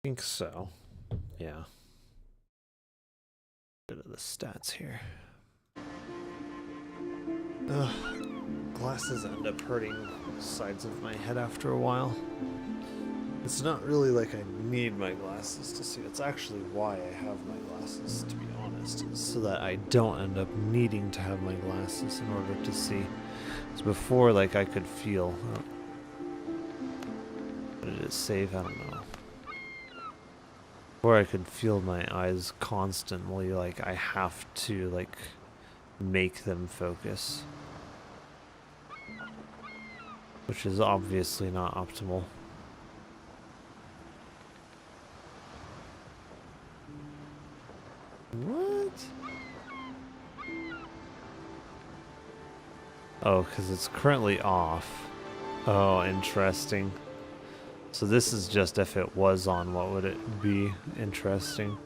think so. Yeah. Bit of the stats here. Ugh. Glasses end up hurting sides of my head after a while. It's not really like I need my glasses to see. It's actually why I have my glasses, to be honest, is so that I don't end up needing to have my glasses in order to see. Because before, like, I could feel. What did it save? I don't know. Before I could feel my eyes constantly, like, I have to, like, make them focus. Which is obviously not optimal. What? Oh, because it's currently off. Oh, interesting. So this is just if it was on, what would it be? Interesting.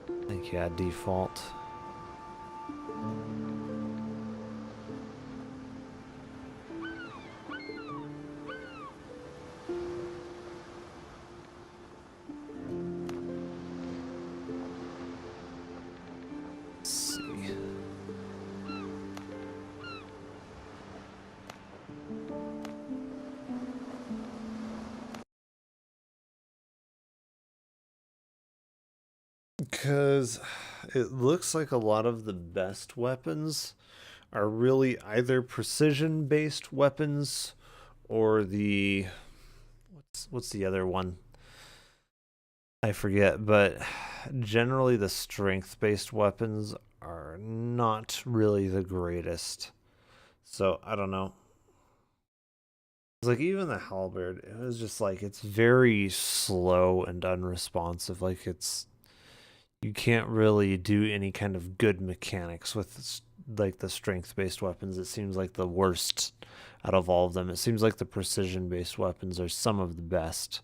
I think, yeah, default. Because it looks like a lot of the best weapons are really either precision-based weapons or the... What's the other one? I forget, but generally the strength-based weapons are not really the greatest. So, I don't know. It's like even the halberd, it was just like, it's very slow and unresponsive. Like you can't really do any kind of good mechanics with like the strength-based weapons. It seems like the worst out of all of them. It seems like the precision-based weapons are some of the best.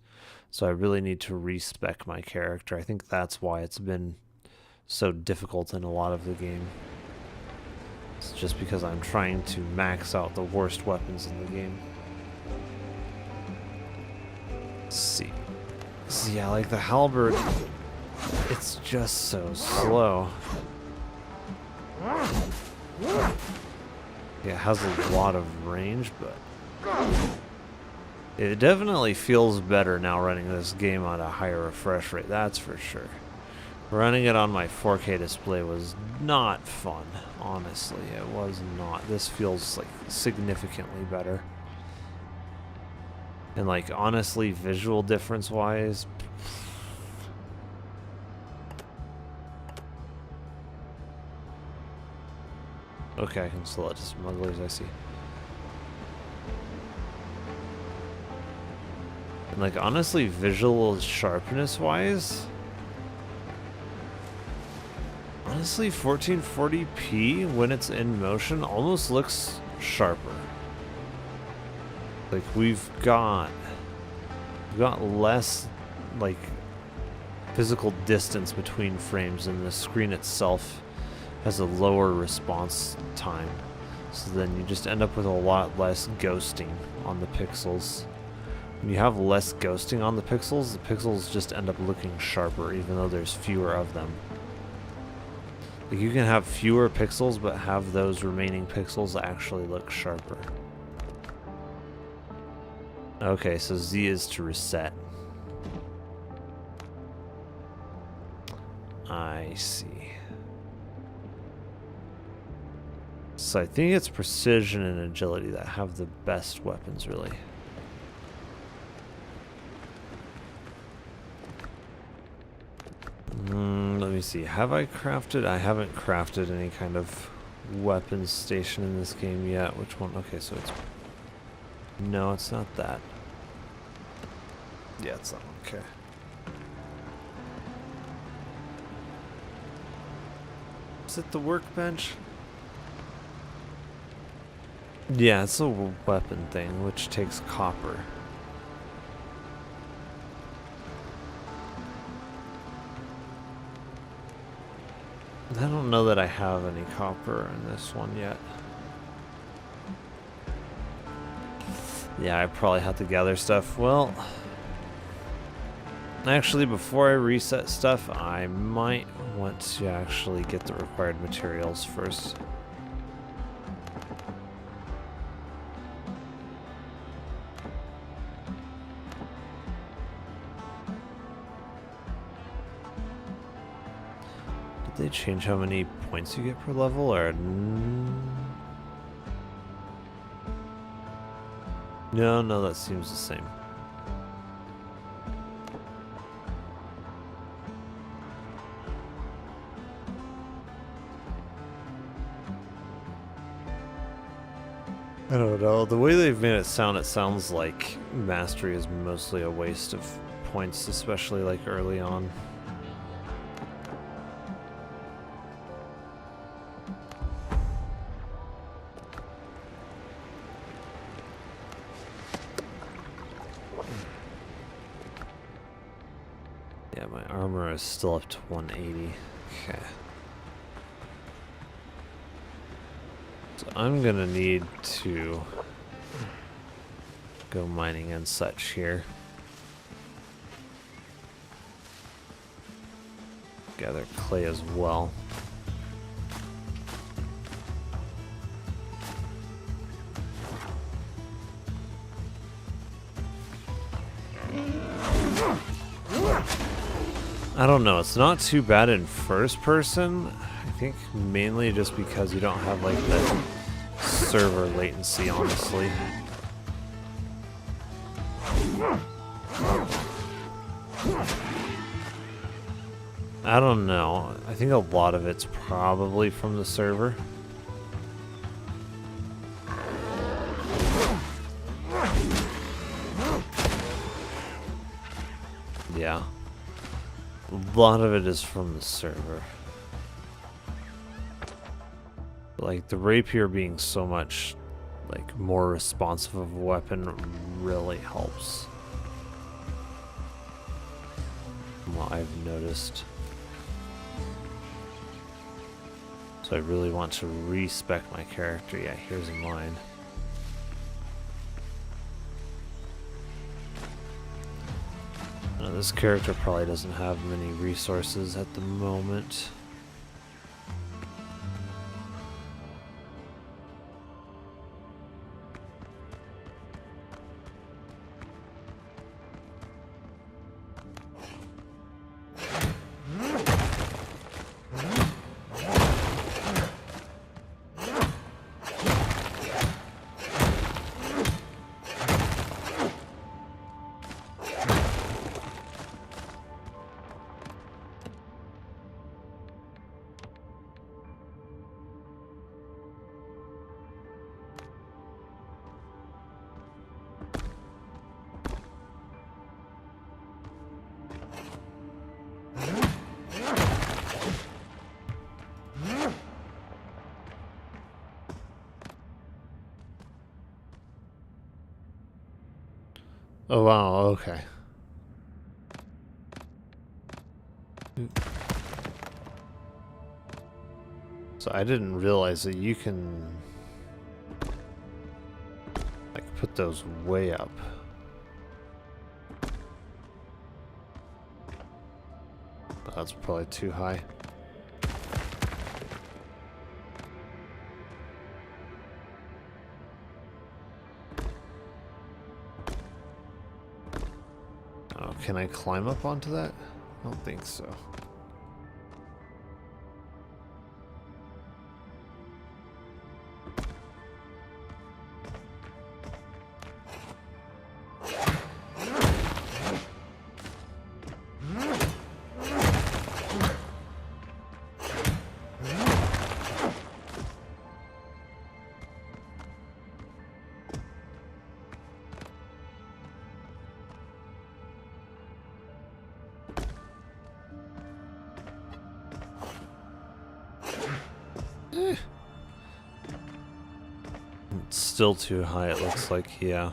So I really need to respec my character. I think that's why it's been so difficult in a lot of the game. It's just because I'm trying to max out the worst weapons in the game. Let's see. So yeah, like the halberd, it's just so slow. Yeah, it has a lot of range, but it definitely feels better now running this game on a higher refresh rate, that's for sure. Running it on my 4K display was not fun, honestly. It was not. This feels like significantly better. And like honestly, visual difference wise, okay, I can still let to smugglers, I see. And like honestly, visual sharpness wise, honestly 1440p when it's in motion almost looks sharper. Like we've got less like physical distance between frames, and the screen itself has a lower response time, so then you just end up with a lot less ghosting on the pixels. When you have less ghosting on the pixels just end up looking sharper even though there's fewer of them. Like you can have fewer pixels but have those remaining pixels actually look sharper. Okay, so Z is to reset. I see. So I think it's precision and agility that have the best weapons, really. Let me see. Have I crafted? I haven't crafted any kind of weapons station in this game yet. Which one? Okay, so it's... No, it's not that. Yeah, it's that one. Okay. Is it the workbench? Yeah, it's a weapon thing, which takes copper. I don't know that I have any copper in this one yet. Yeah, I probably have to gather stuff. Well, Actually, before I reset stuff, I might want to actually get the required materials first. Did they change how many points you get per level, or... No, that seems the same. I don't know. The way they've made it sounds like mastery is mostly a waste of points, especially like early on. Yeah, my armor is still up to 180. Okay. So I'm gonna need to go mining and such here. Gather clay as well. I don't know, it's not too bad in first person. I think mainly just because you don't have like the server latency, honestly. I don't know. I think a lot of it's probably from the server. Yeah. A lot of it is from the server. Like, the rapier being so much, like, more responsive of a weapon really helps. From what I've noticed. So I really want to respec my character. Yeah, here's mine. Now, this character probably doesn't have many resources at the moment. Oh wow, okay. So I didn't realize that you can like put those way up. That's probably too high. Oh, can I climb up onto that? I don't think so. It's still too high, it looks like, yeah.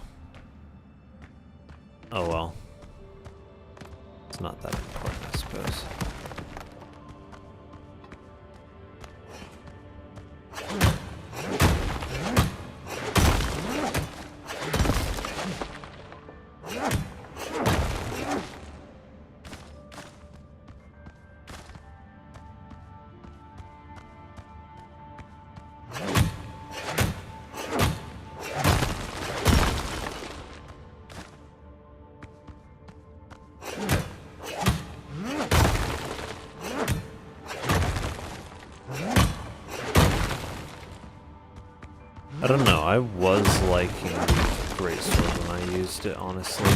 Oh well. It's not that important, I suppose. I was liking the greatsword when I used it, honestly.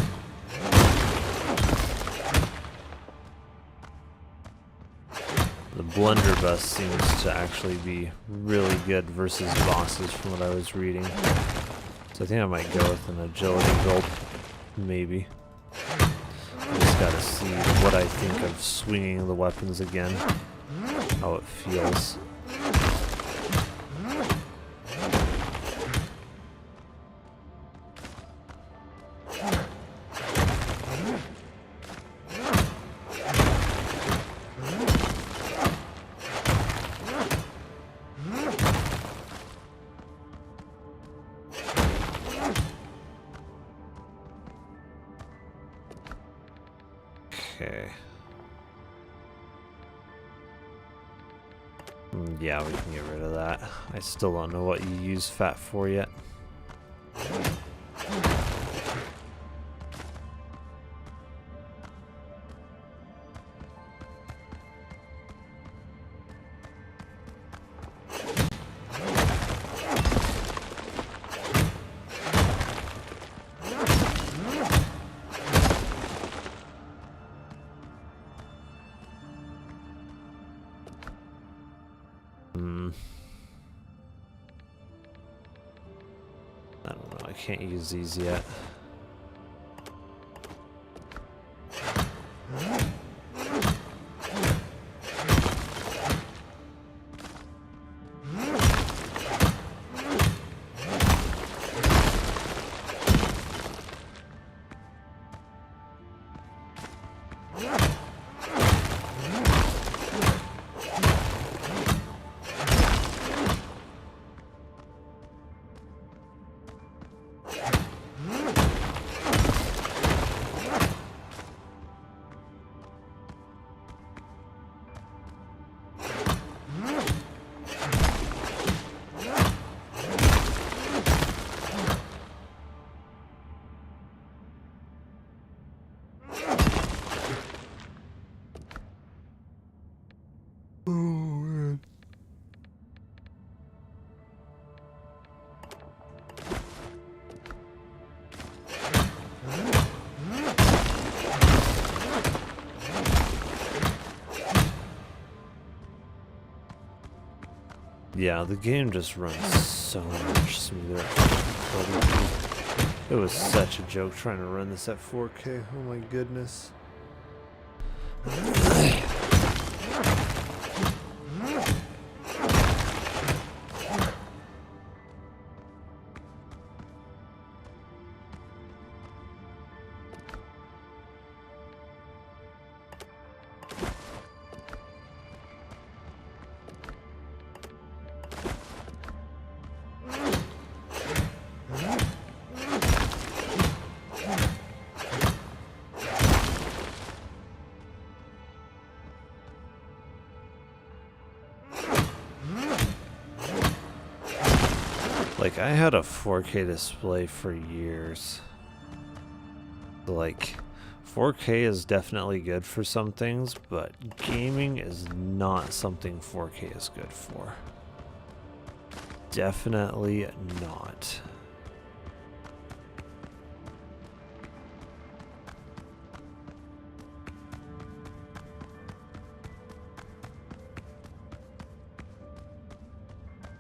The blunderbuss seems to actually be really good versus bosses from what I was reading. So I think I might go with an agility build, maybe. I just gotta see what I think of swinging the weapons again, how it feels. Okay. Yeah, we can get rid of that. I still don't know what you use fat for yet. I don't know, I can't use these yet. Yeah, the game just runs so much smoother. It was such a joke trying to run this at 4K. Oh my goodness. Like, I had a 4K display for years. Like, 4K is definitely good for some things, but gaming is not something 4K is good for. Definitely not.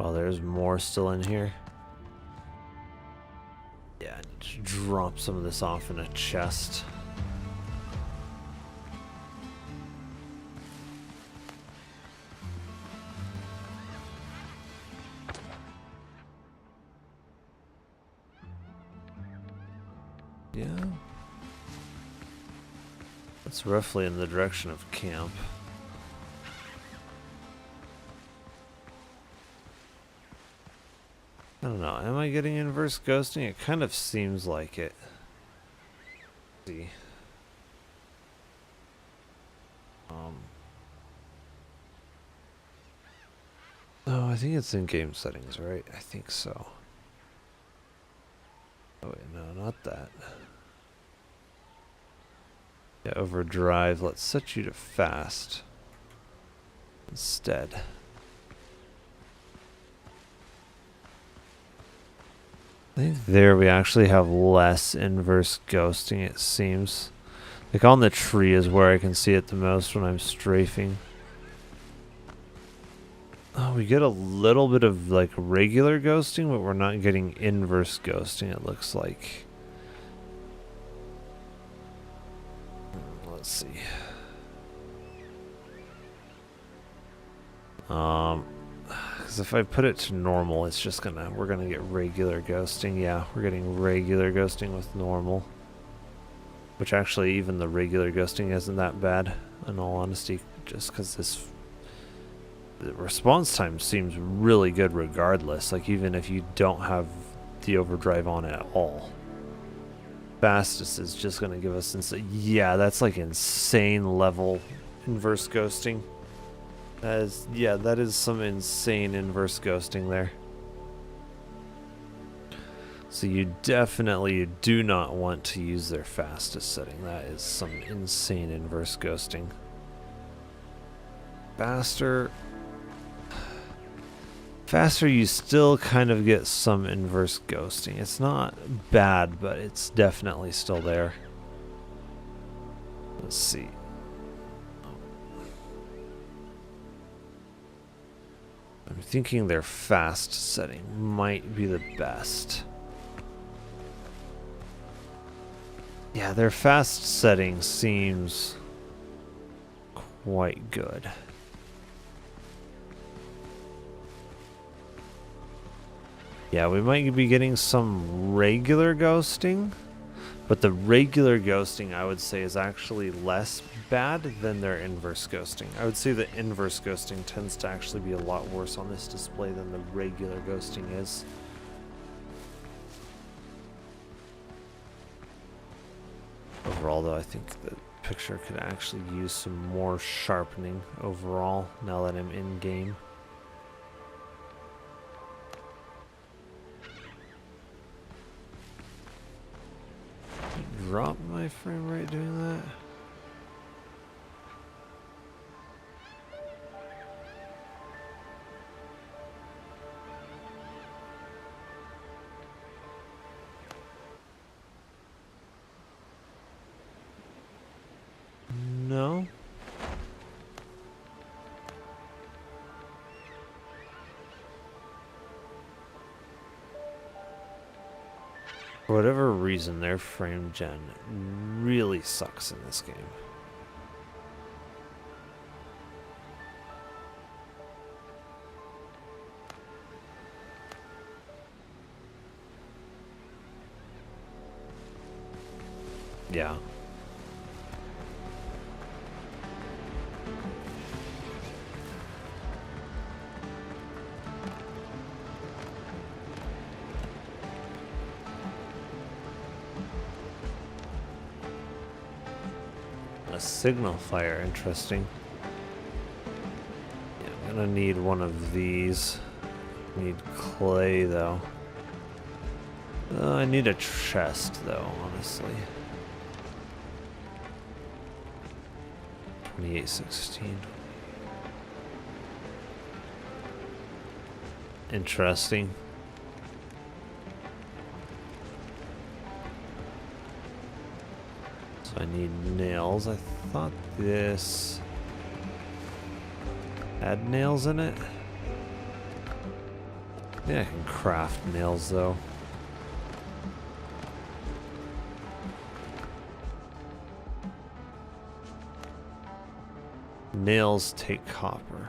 Oh, there's more still in here. Yeah, I need to drop some of this off in a chest. Yeah. That's roughly in the direction of camp. I don't know, am I getting inverse ghosting? It kind of seems like it. Let's see. Oh, I think it's in game settings, right? I think so. Oh wait, no, not that. Yeah, overdrive. Let's set you to fast instead. I think there we actually have less inverse ghosting, it seems. Like on the tree is where I can see it the most when I'm strafing. Oh, we get a little bit of like regular ghosting, but we're not getting inverse ghosting, it looks like. Let's see. Because if I put it to normal, it's just we're gonna get regular ghosting. Yeah, we're getting regular ghosting with normal. Which actually, even the regular ghosting isn't that bad, in all honesty, just because the response time seems really good regardless, like even if you don't have the overdrive on at all. Fastest is just going to give us yeah, that's like insane level inverse ghosting. That is some insane inverse ghosting there. So you definitely do not want to use their fastest setting. That is some insane inverse ghosting. Faster, you still kind of get some inverse ghosting. It's not bad, but it's definitely still there. Let's see. I'm thinking their fast setting might be the best. Yeah, their fast setting seems quite good. Yeah, we might be getting some regular ghosting, but the regular ghosting I would say is actually less bad than their inverse ghosting. I would say the inverse ghosting tends to actually be a lot worse on this display than the regular ghosting is. Overall though, I think the picture could actually use some more sharpening overall now that I'm in game. Drop my frame rate doing that? No. For whatever reason, their frame gen really sucks in this game. Yeah. A signal fire, interesting. Yeah, I'm gonna need one of these. Need clay though. I need a chest though, honestly. 2816. Interesting. So I need nails. I thought this had nails in it. Yeah, I can craft nails though. Nails take copper.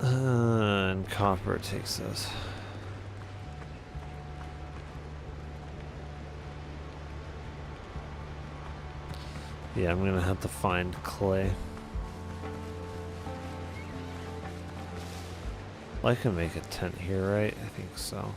And copper takes those. Yeah, I'm gonna have to find clay. I can make a tent here, right? I think so.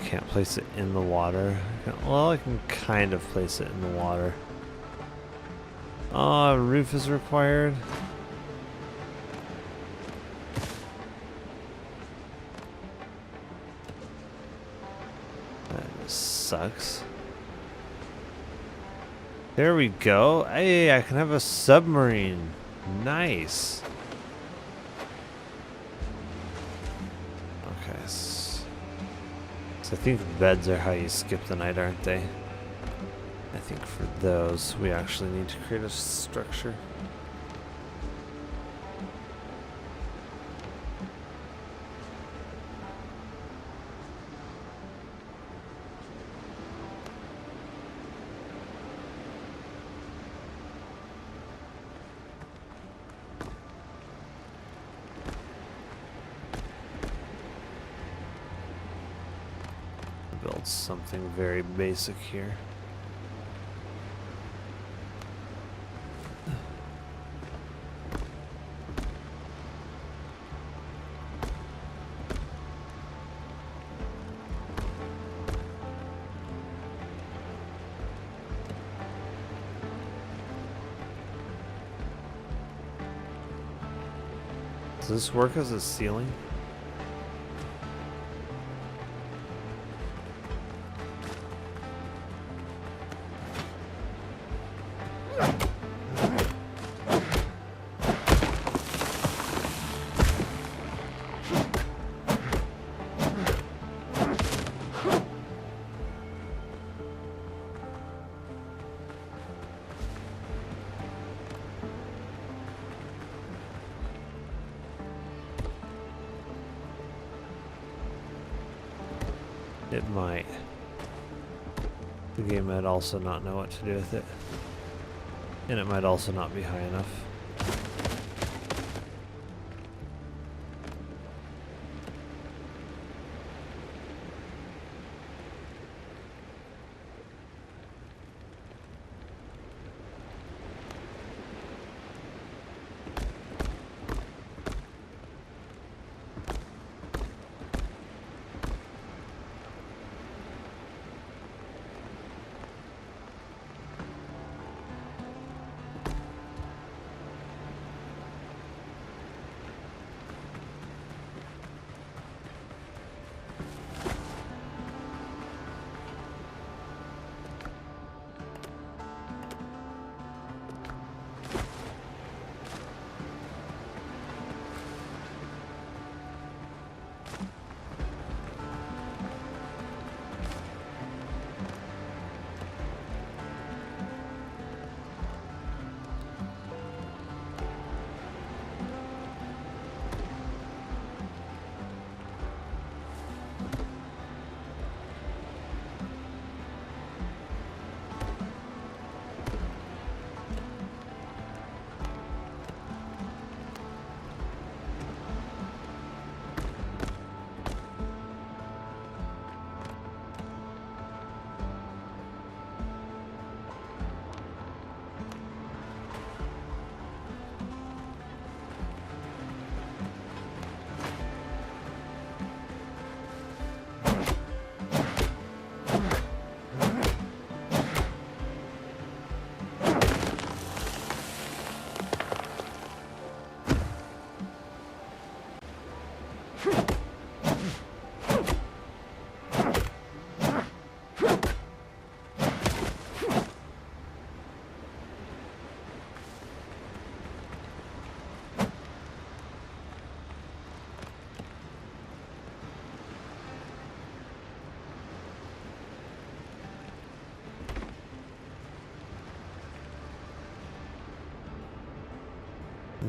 Can't place it in the water. Well, I can kind of place it in the water. Oh, a roof is required. That sucks. There we go. Hey, I can have a submarine. Nice. Okay. So I think beds are how you skip the night, aren't they? I think for those, we actually need to create a structure. Build something very basic here. Does this work as a ceiling? It might. The game might also not know what to do with it. And it might also not be high enough.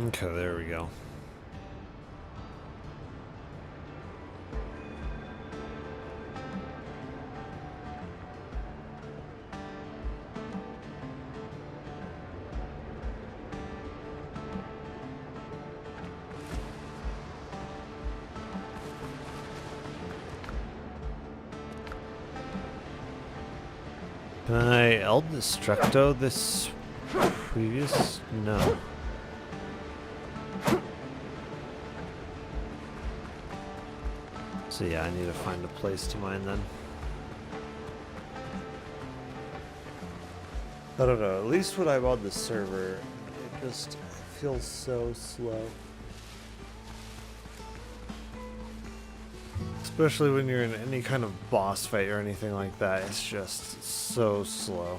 Okay, there we go. Can I El Destructo this previous? No. So yeah, I need to find a place to mine then. I don't know, at least when I'm on the server, it just feels so slow. Especially when you're in any kind of boss fight or anything like that, it's just so slow.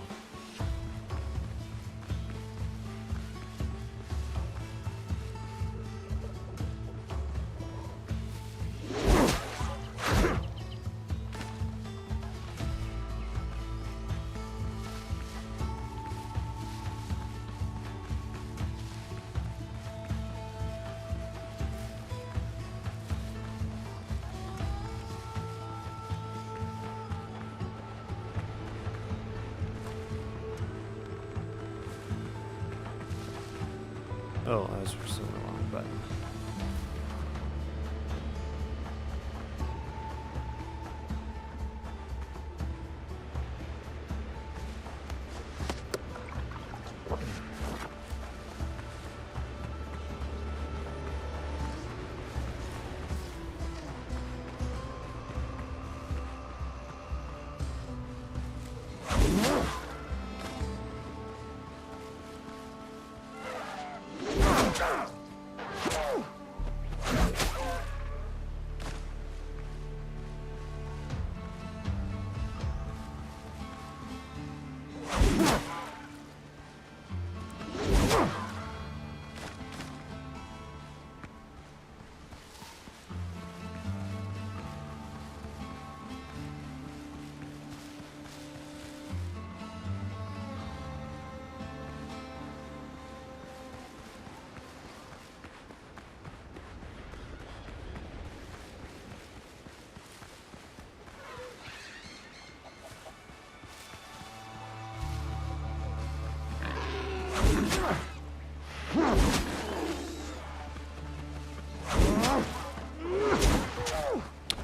Oh, I was pressing the wrong button.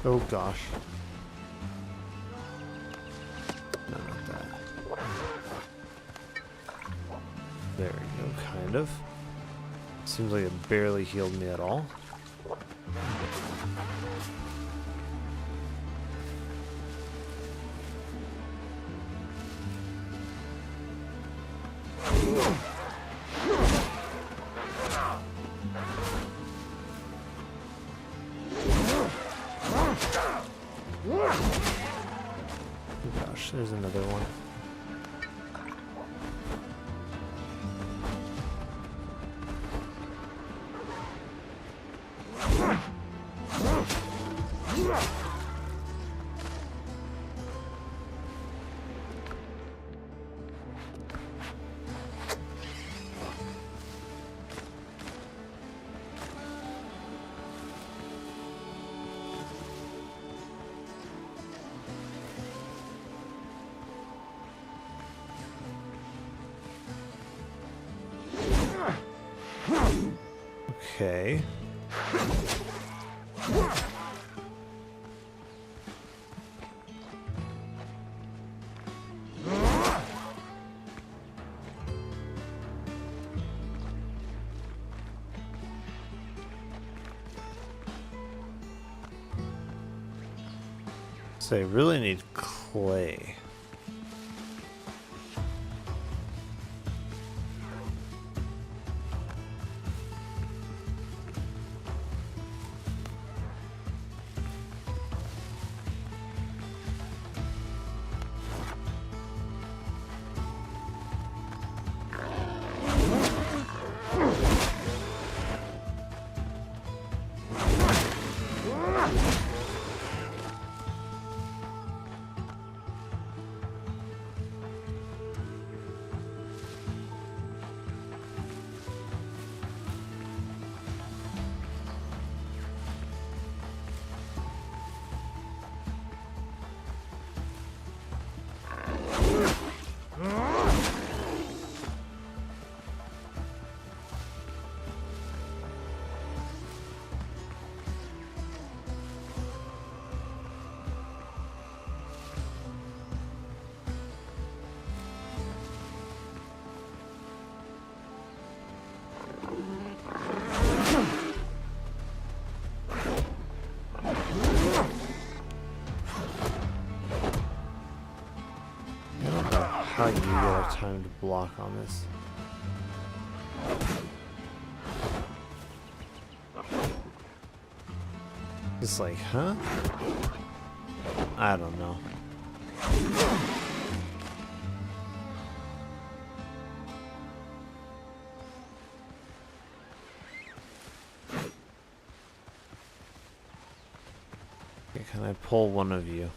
Oh gosh. No, not that. There we go, kind of. Seems like it barely healed me at all. Gosh, there's another one. Okay. So I really need clay. how you get a timed block on this. It's like, huh? I don't know. Okay, can I pull one of you?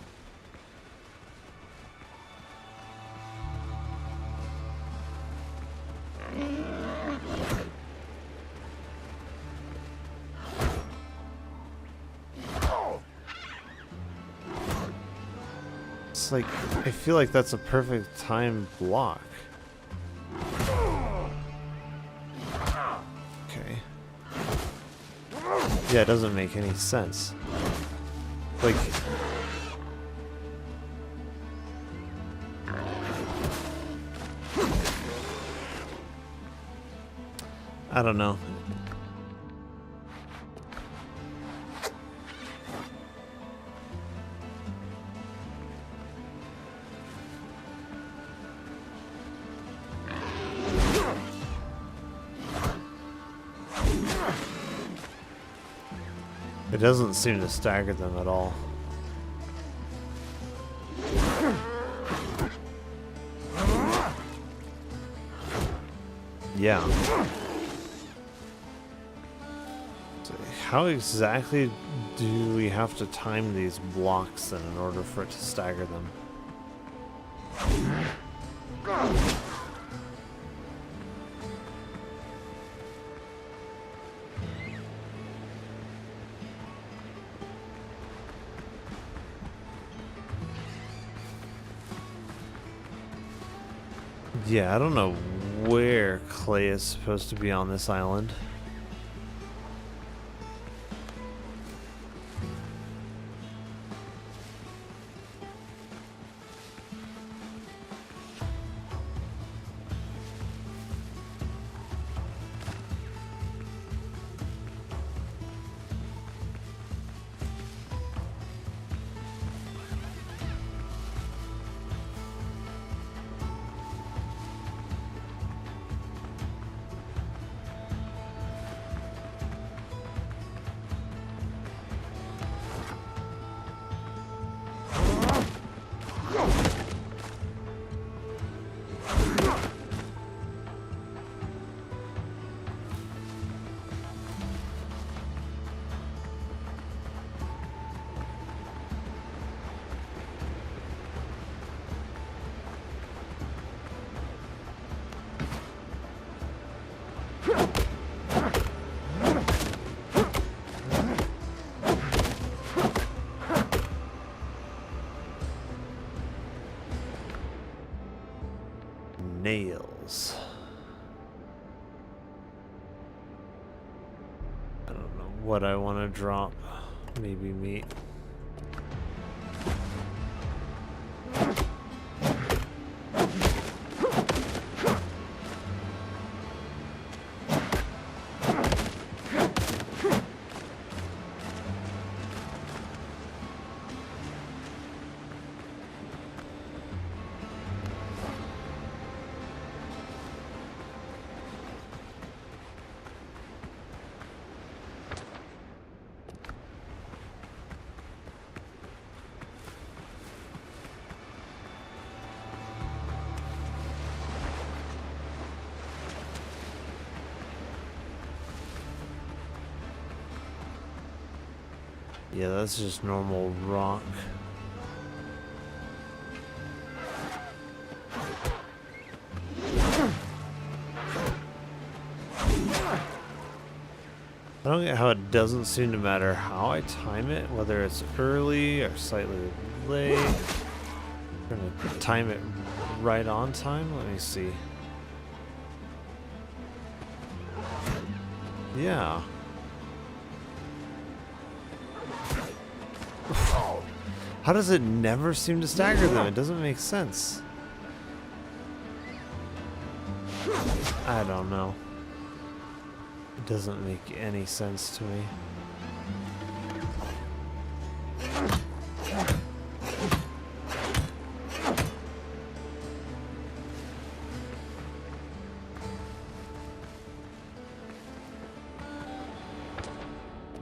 It's like, I feel like that's a perfect time block. Okay. Yeah, it doesn't make any sense. Like... I don't know. It doesn't seem to stagger them at all. Yeah. So how exactly do we have to time these blocks then in order for it to stagger them? Yeah, I don't know where Clay is supposed to be on this island. Nails. I don't know what I want to drop. Maybe meat. Yeah, that's just normal rock. I don't get how it doesn't seem to matter how I time it, whether it's early or slightly late. I'm gonna time it right on time. Let me see. Yeah. How does it never seem to stagger them? It doesn't make sense. I don't know. It doesn't make any sense to me.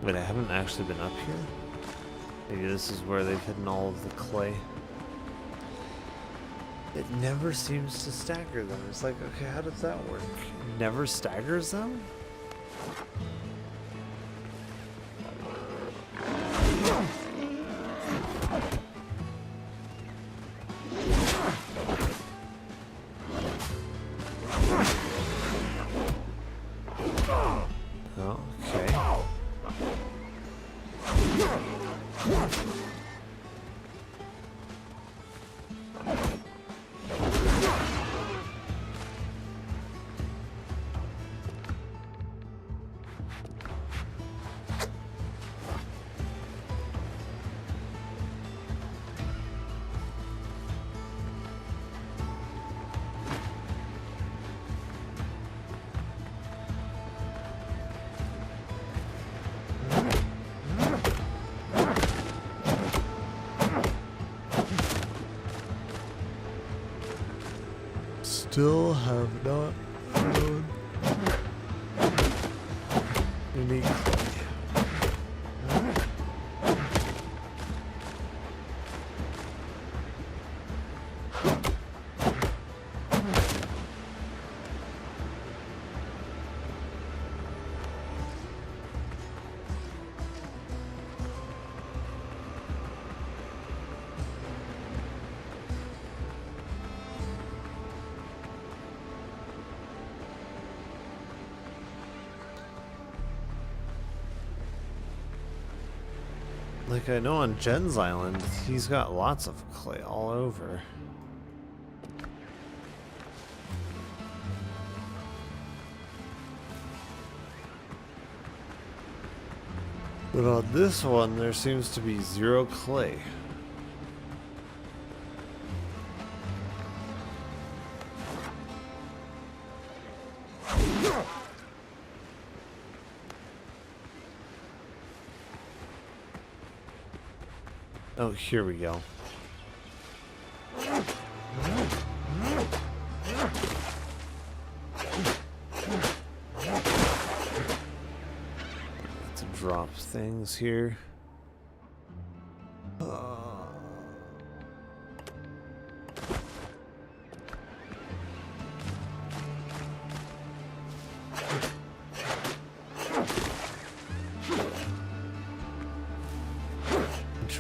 Wait, I haven't actually been up here? Maybe this is where they've hidden all of the clay. It never seems to stagger them. It's like, okay, how does that work? It never staggers them? Still have not found any clay. Like, I know on Jen's Island, he's got lots of clay all over. But on this one, there seems to be zero clay. Oh, here we go. To drop things here.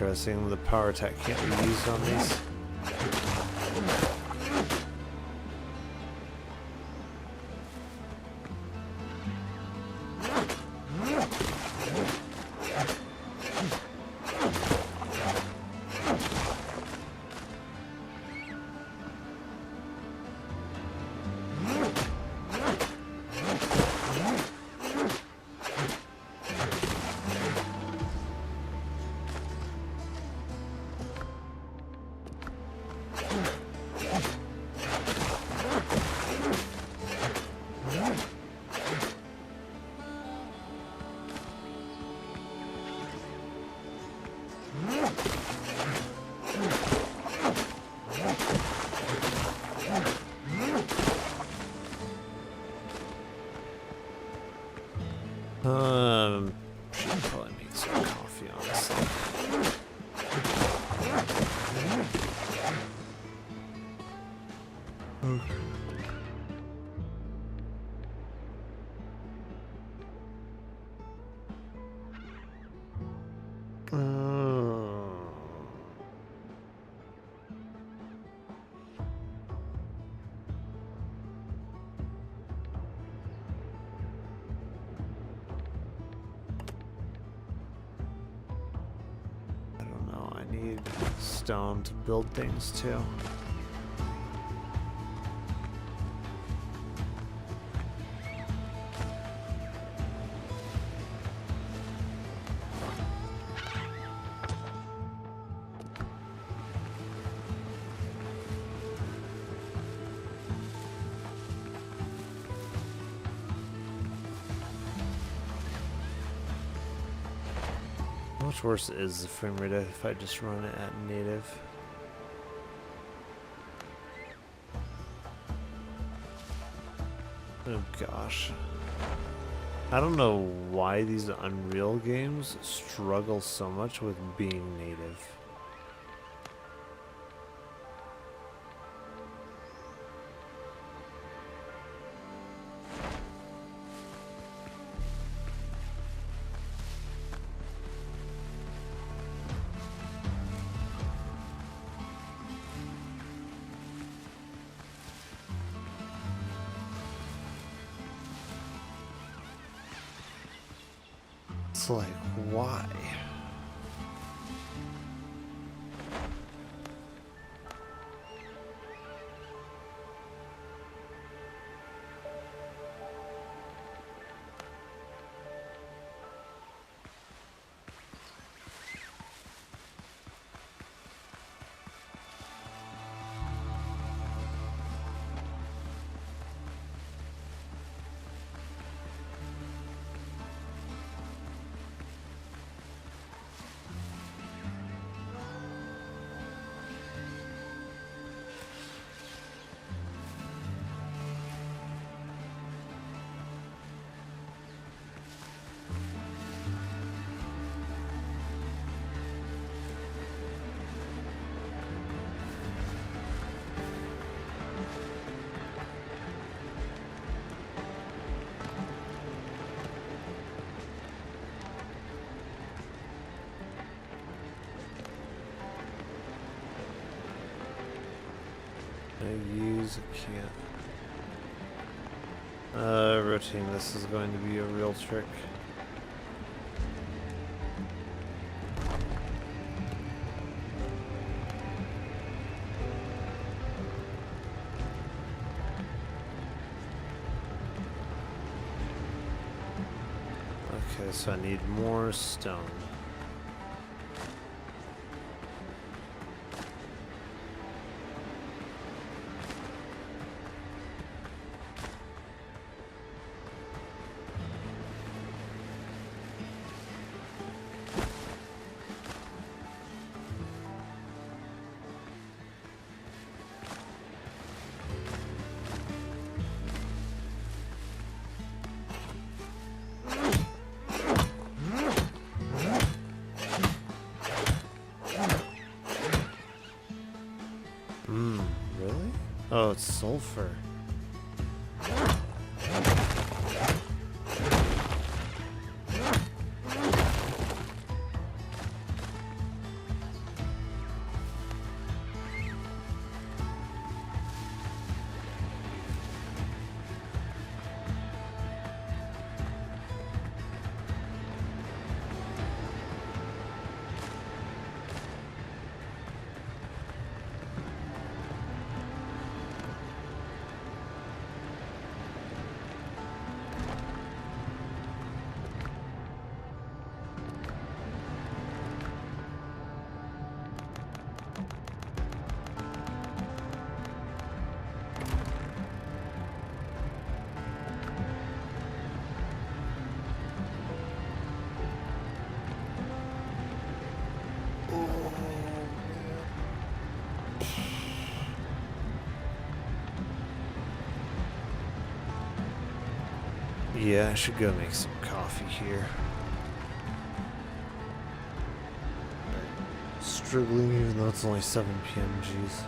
Interesting, the power attack can't be used on these. Should probably make some coffee, honestly. Okay. Stone to build things too. How much worse is the frame rate if I just run it at native? Oh gosh. I don't know why these Unreal games struggle so much with being native. It's like, why? Can't. Rotating this is going to be a real trick. Okay, so I need more stone. Really? Oh, it's sulfur. Yeah, I should go make some coffee here. Struggling even though it's only 7 p.m. Jeez.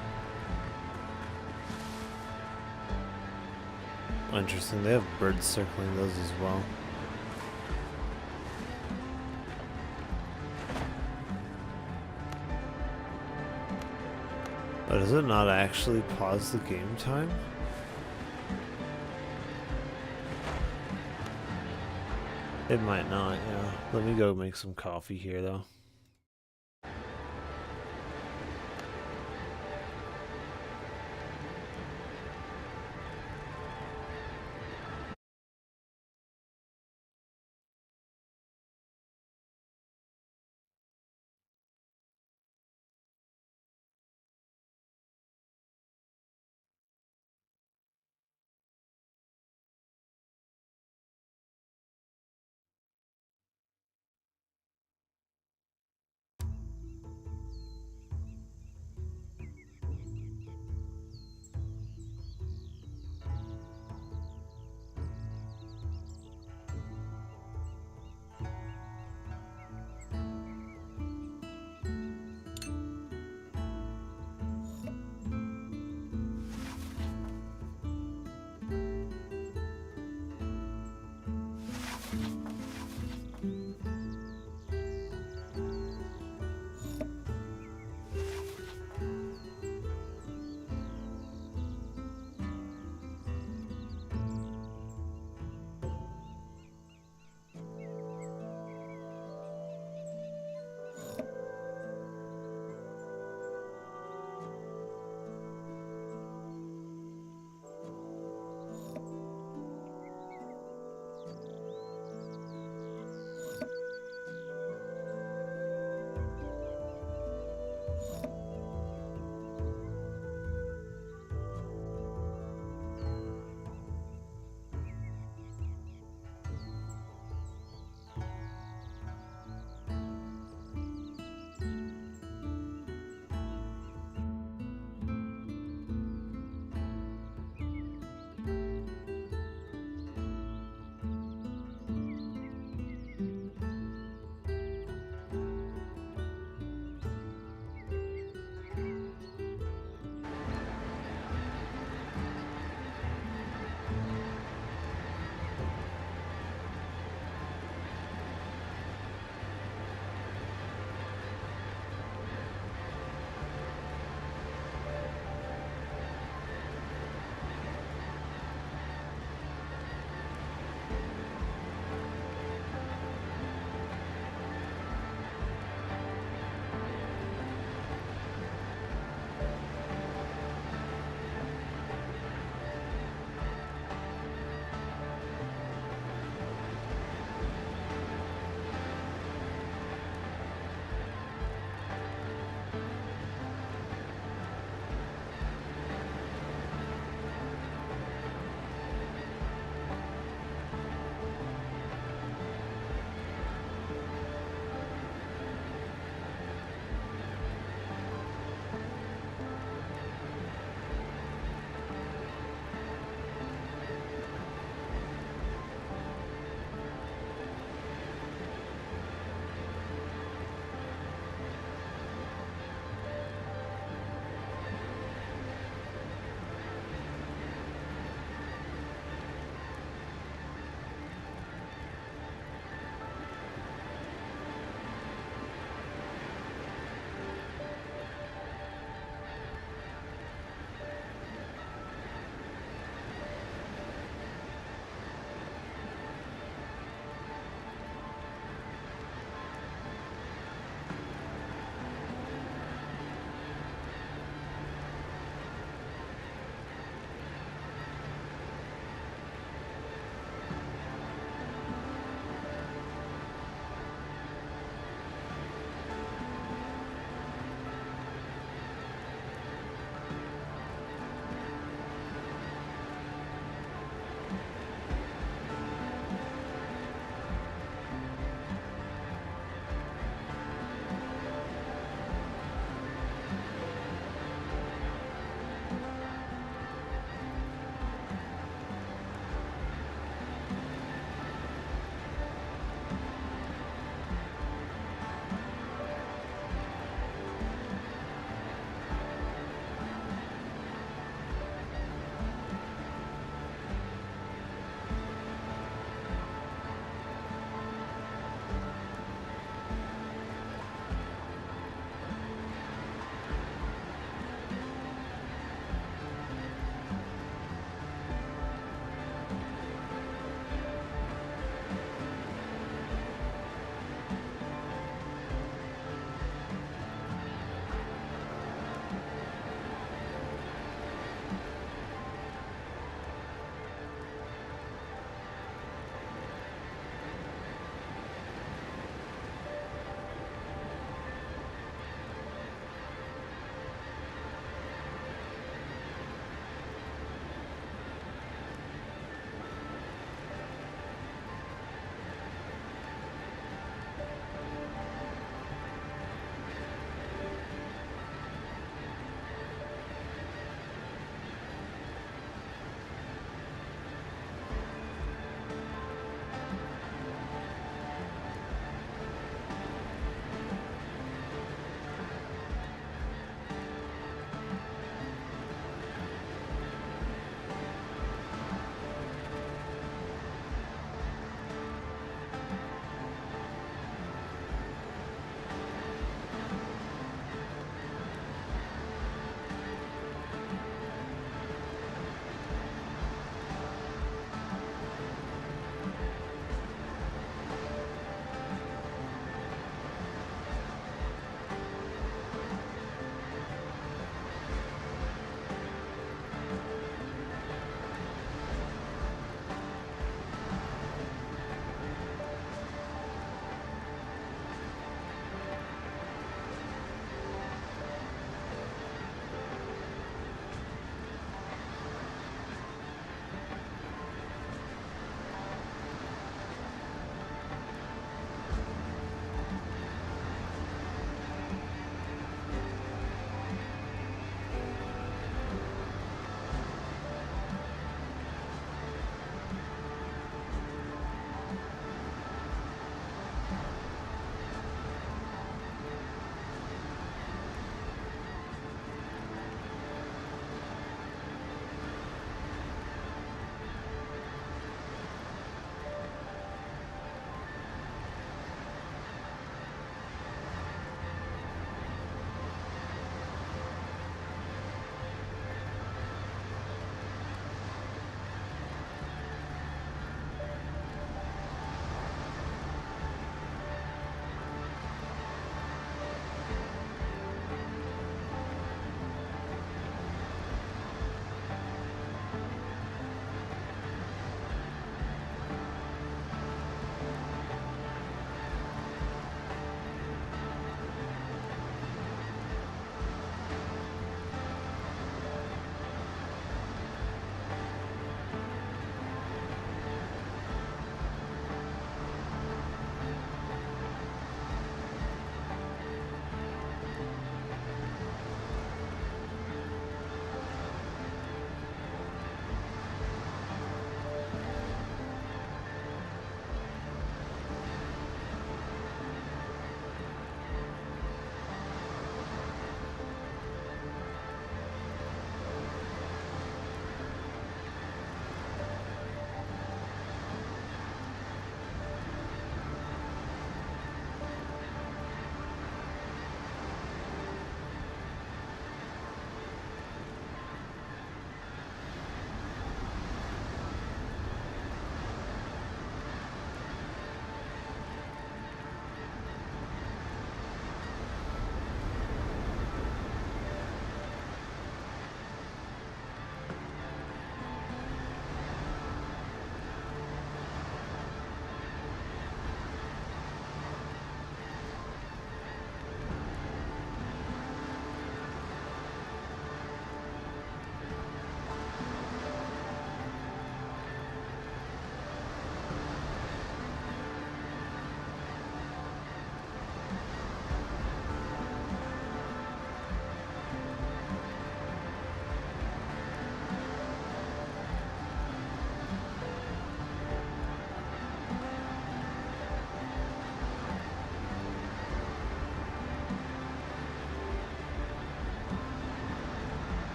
Interesting, they have birds circling those as well. But does it not actually pause the game time? It might not, yeah. Let me go make some coffee here though.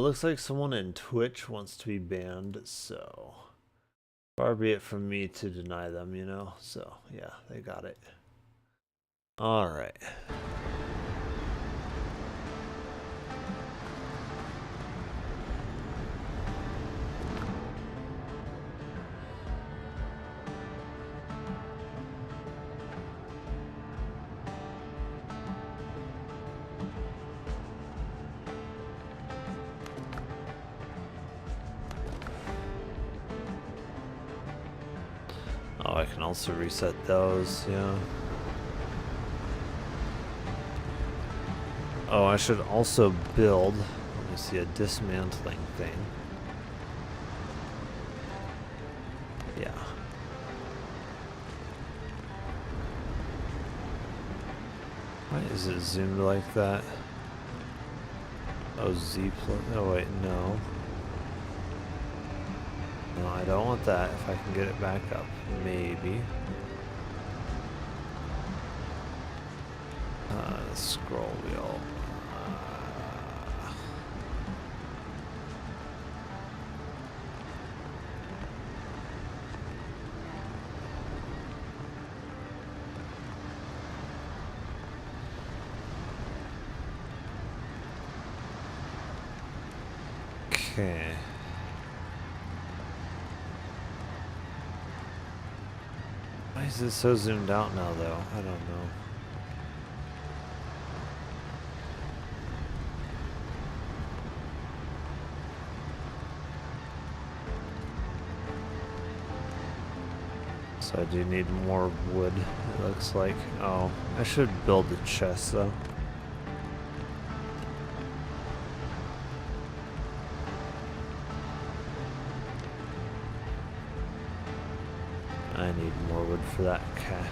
looks like someone in Twitch wants to be banned, so far be it from me to deny them, you know? So, yeah, they got it. Alright. Oh, I can also reset those, yeah. Oh, I should also build, let me see, a dismantling thing. Yeah. Why is it zoomed like that? Oh, Z plus, oh wait, no. No, I don't want that. If I can get it back up, maybe. Scroll wheel. Okay. Why is it so zoomed out now, though? I don't know. So I do need more wood, it looks like. Oh, I should build the chest, though. I need more wood for that. Okay.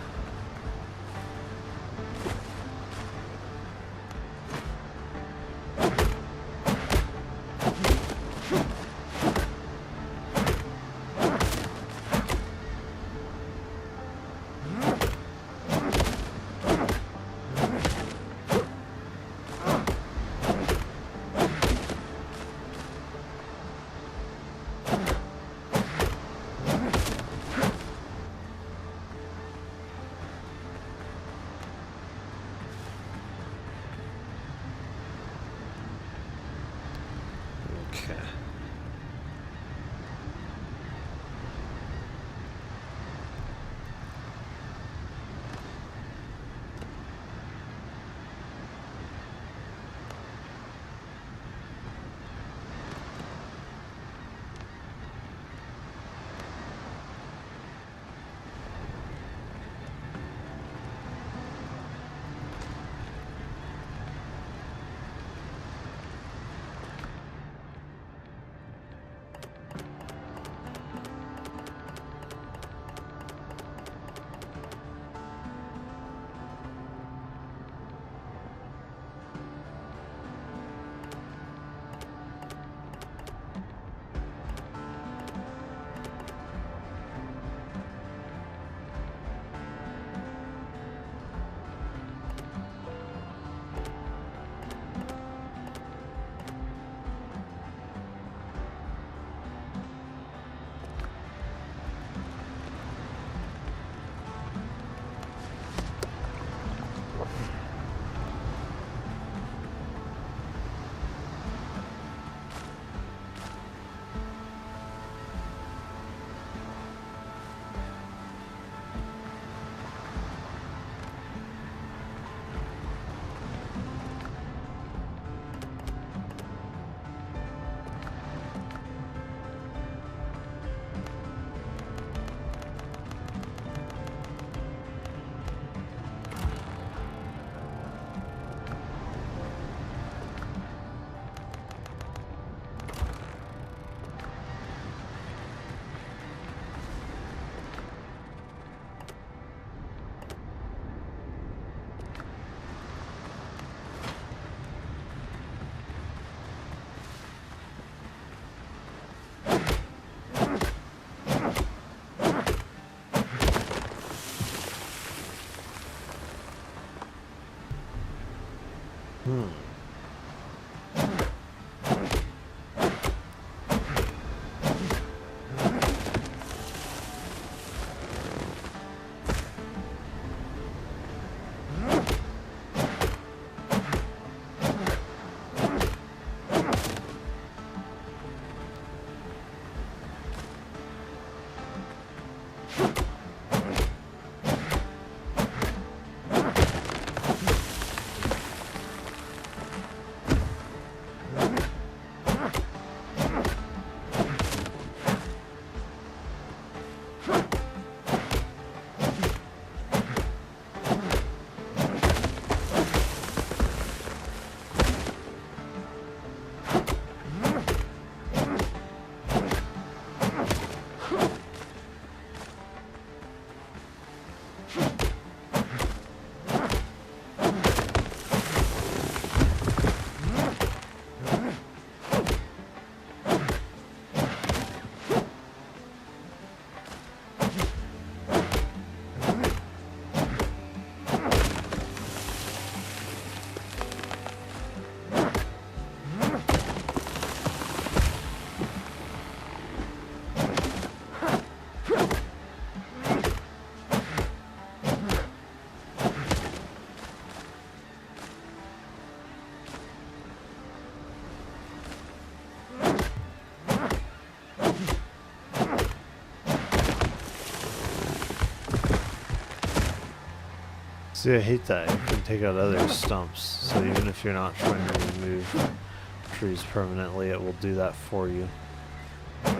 See, I hate that. You can take out other stumps, so even if you're not trying to remove trees permanently, it will do that for you. I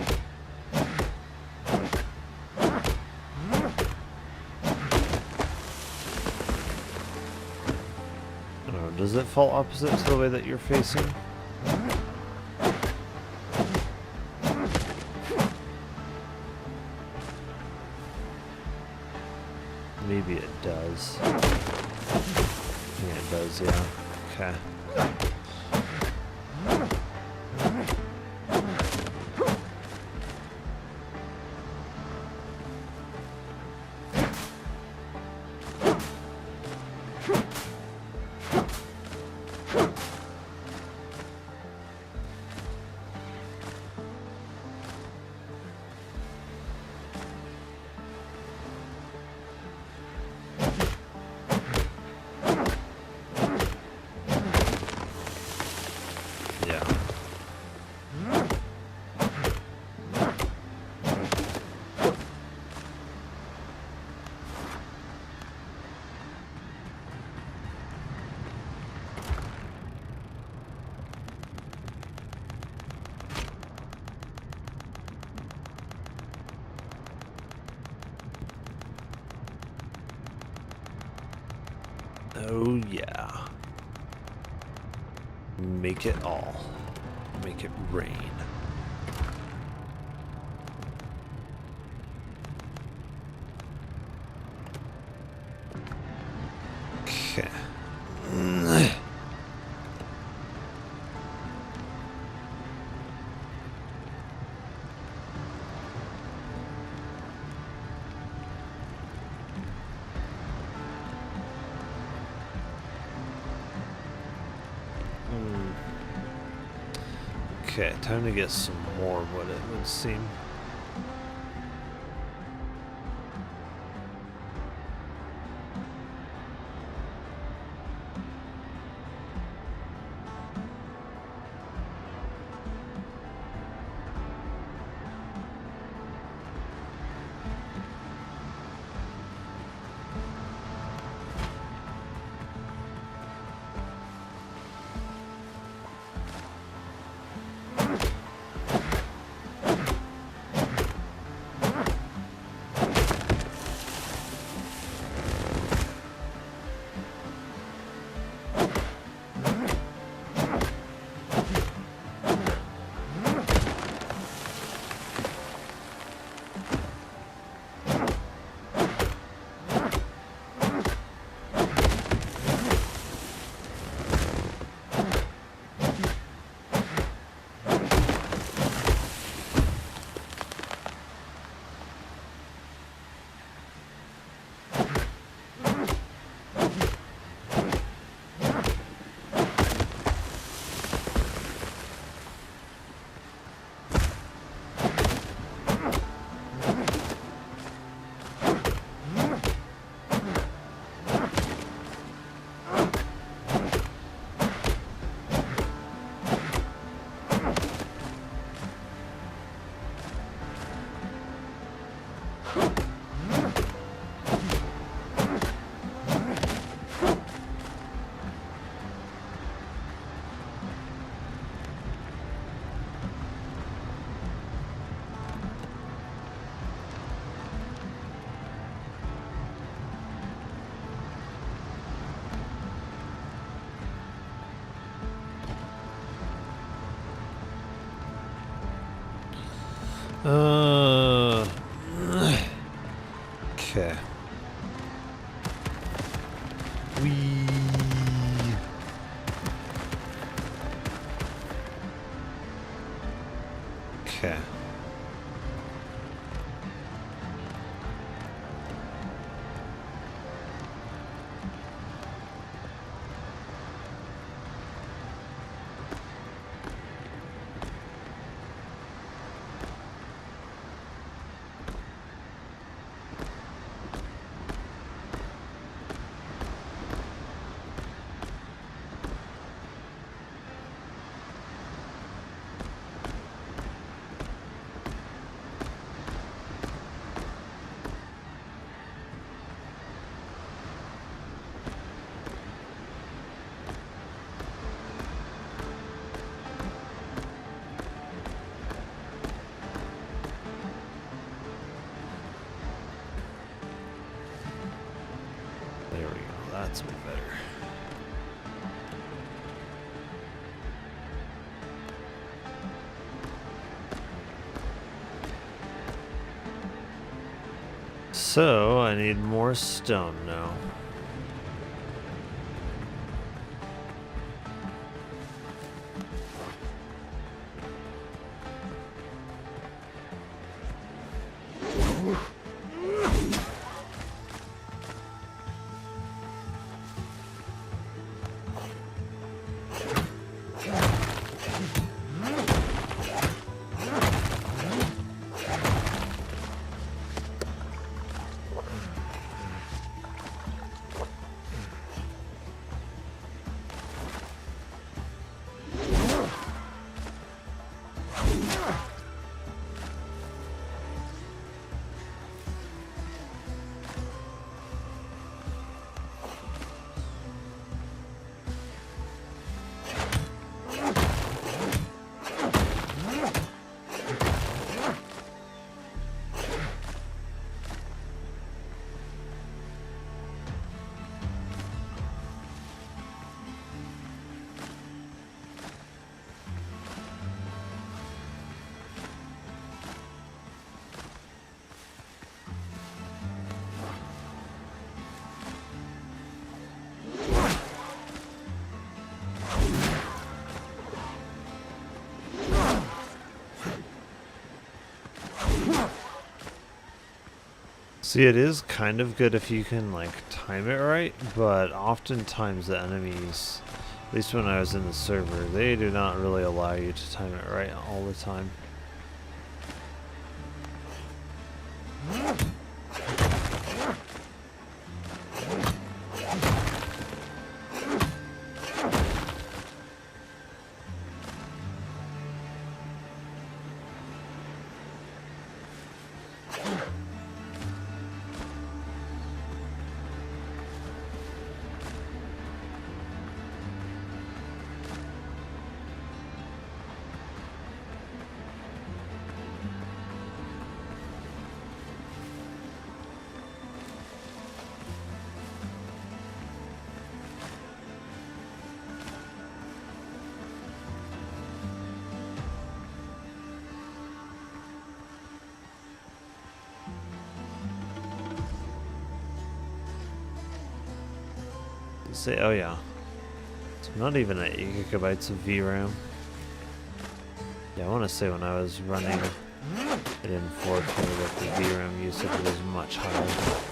don't know, does it fall opposite to the way that you're facing? Maybe it does. Yeah, it does, yeah. Okay. Oh yeah. Make it all. Make it rain. Okay. Okay, time to get some more wood, it would seem. That's way better. So, I need more stone now. See, it is kind of good if you can, like, time it right, but oftentimes the enemies, at least when I was in the server, they do not really allow you to time it right all the time. Say, oh yeah, it's not even at 8 gigabytes of VRAM. Yeah, I want to say when I was running it in 4K that the VRAM usage was much higher.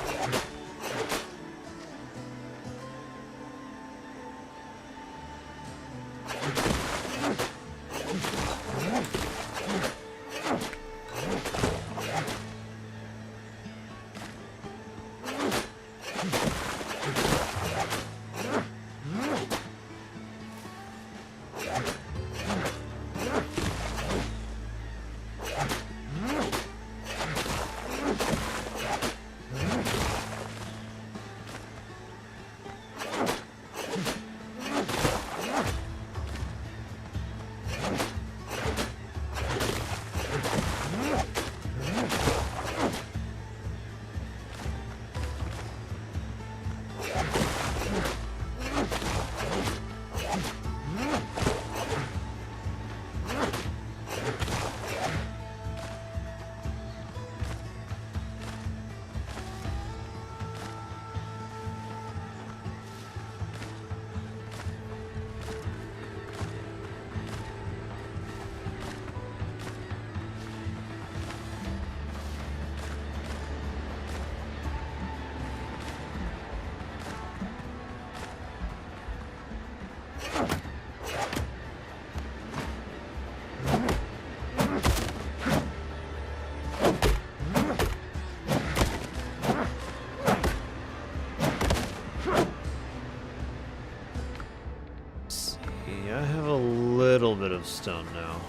Little bit of stone now.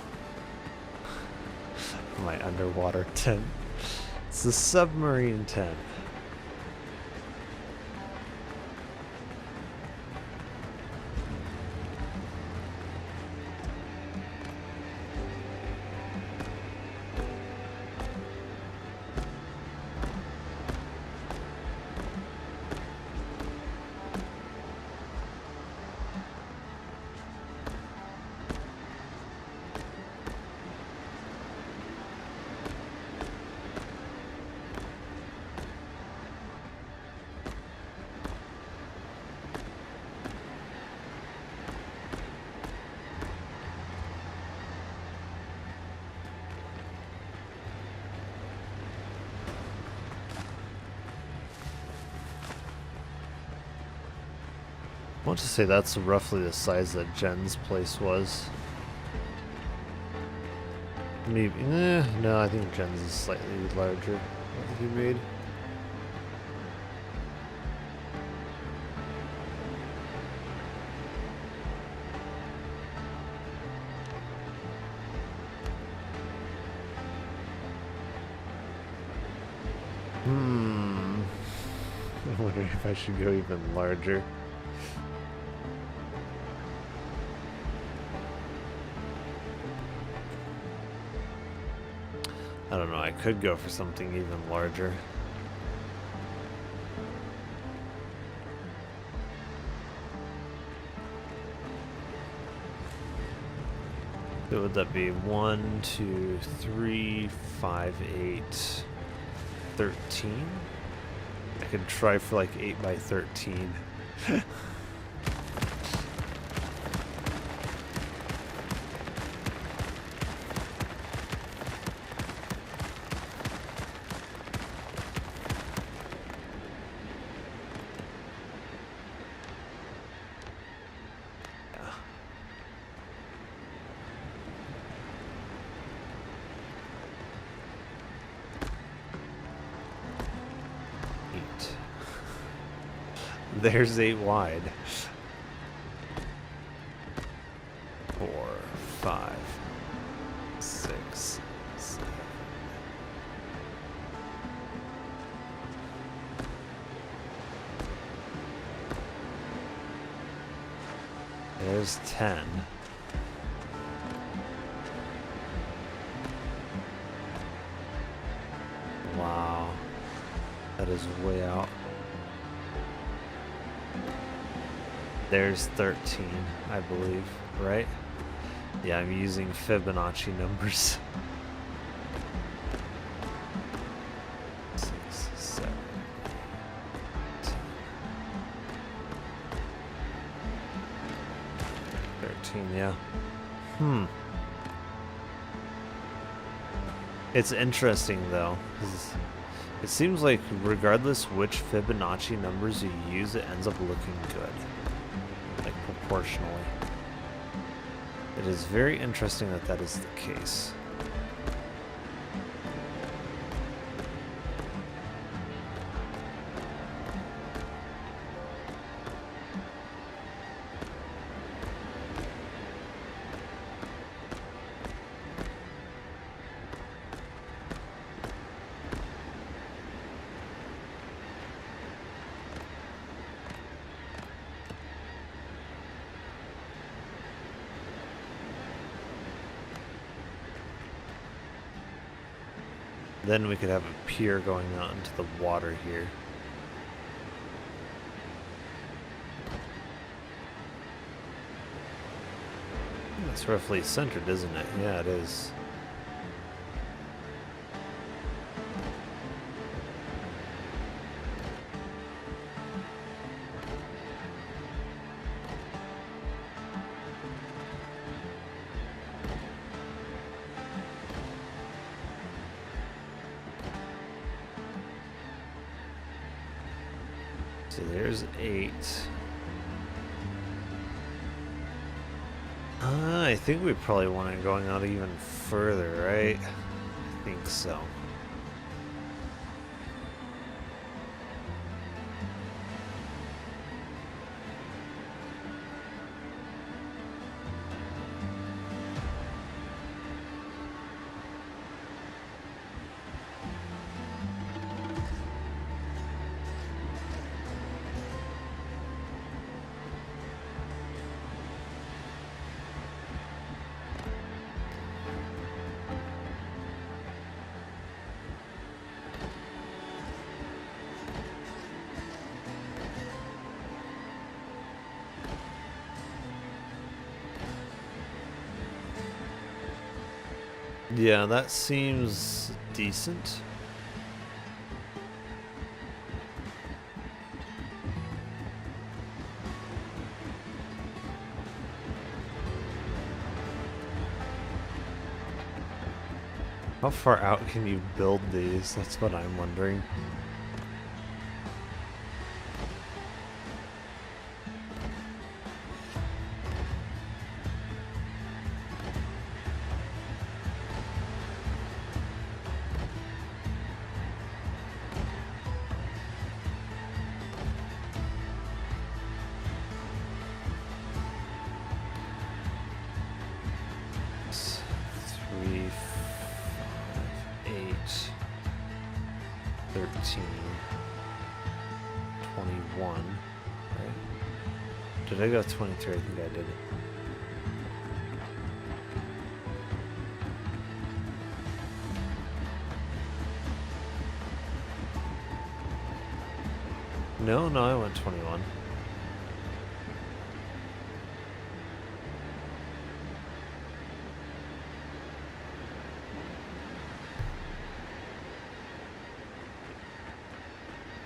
My underwater tent. It's the submarine tent. want to say that's roughly the size that Jen's place was. Maybe, no, I think Jen's is slightly larger. What he made. I'm wondering if I should go even larger. I don't know, I could go for something even larger. So would that be 1, 2, 3, 5, 8, 13? I could try for like 8 by 13. There's 8 wide. 4, 5, 6, 7. There's 10. Wow. That is way out. There's 13, I believe, right? Yeah, I'm using Fibonacci numbers. 6, 7, 8, 13, yeah. It's interesting though, 'cause it seems like regardless which Fibonacci numbers you use, it ends up looking good. Proportionally. It is very interesting that that is the case. Then we could have a pier going out into the water here. It's roughly centered, isn't it? Yeah, it is. So there's 8. I think we probably want it going out even further, right? I think so. Yeah, that seems decent. How far out can you build these? That's what I'm wondering. 13, 21, right? Did I go 23? I think I did. No, I went 21.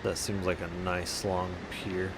That seems like a nice long pier.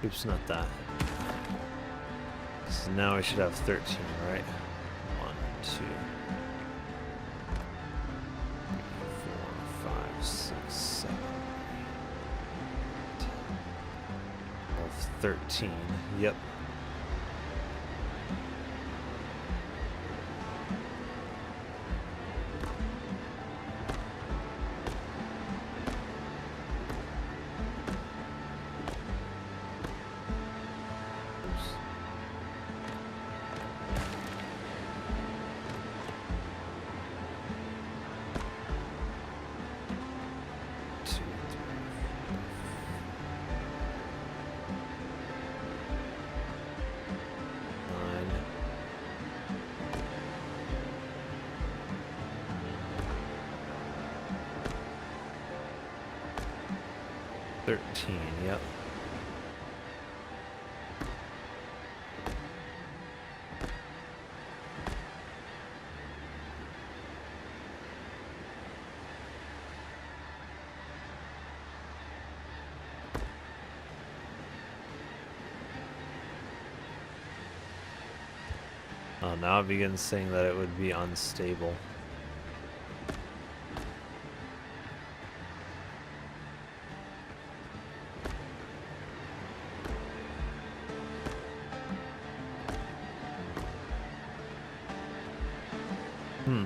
Oops, not that. So now we should have 13, right? 1, 2, 3, 4, 5, 6, 7, 8, 10, 12, 13. Yep. Yep. Oh, now it begins saying that it would be unstable.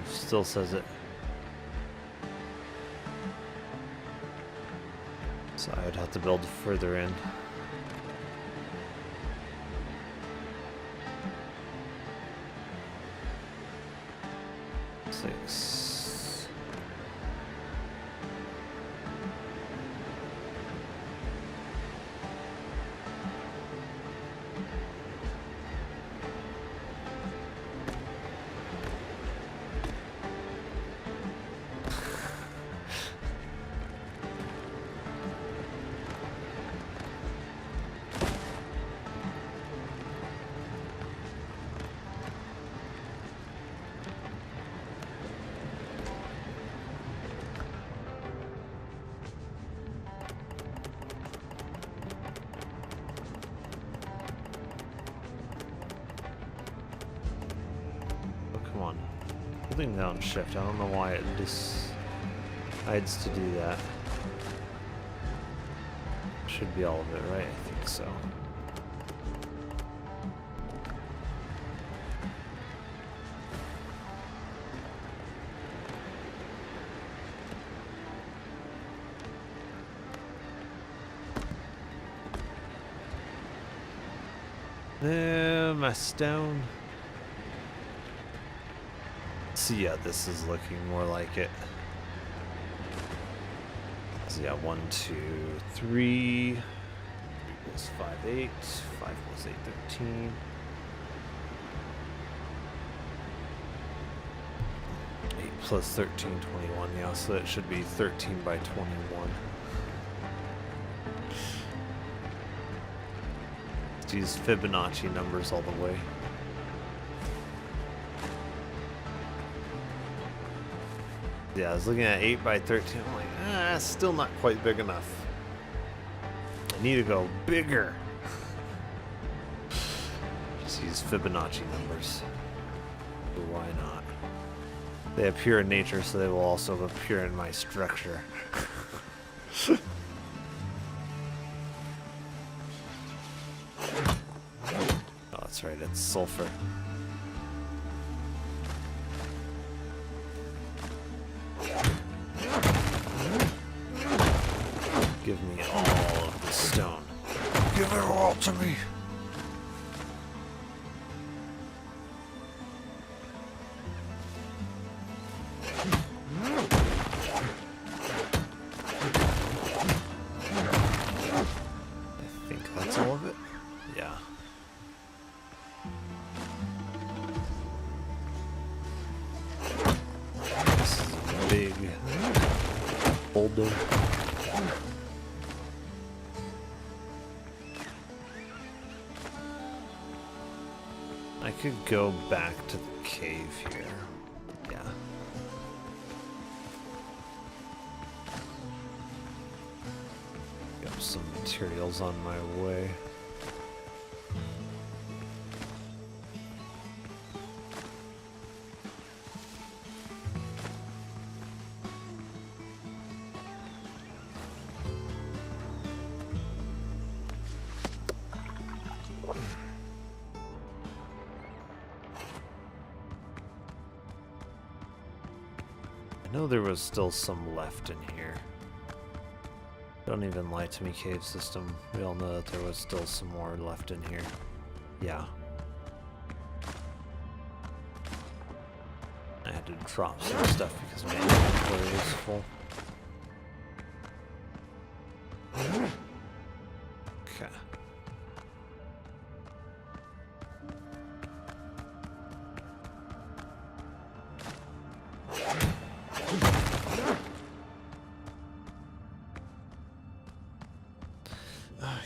Still says it. So I would have to build further in. Six. Holding down shift, I don't know why it decides to do that. Should be all of it, right? I think so. My stone. So yeah, this is looking more like it. So yeah, 1, 2, 3. 3 plus 5, 8. 5 plus 8, 13. 8 plus 13, 21. Yeah, so it should be 13 by 21. Let's use Fibonacci numbers all the way. Yeah, I was looking at 8 by 13. I'm like, still not quite big enough. I need to go bigger. Just use Fibonacci numbers. Why not? They appear in nature, so they will also appear in my structure. Oh, that's right, it's sulfur. Give me all of the stone. Give it all to me! I think that's all of it. Yeah. This is a big boulder. I could go back to the cave here. Yeah. Got some materials on my way. I know there was still some left in here. Don't even lie to me, cave system. We all know that there was still some more left in here. Yeah. I had to drop some stuff because my inventory was full. Okay.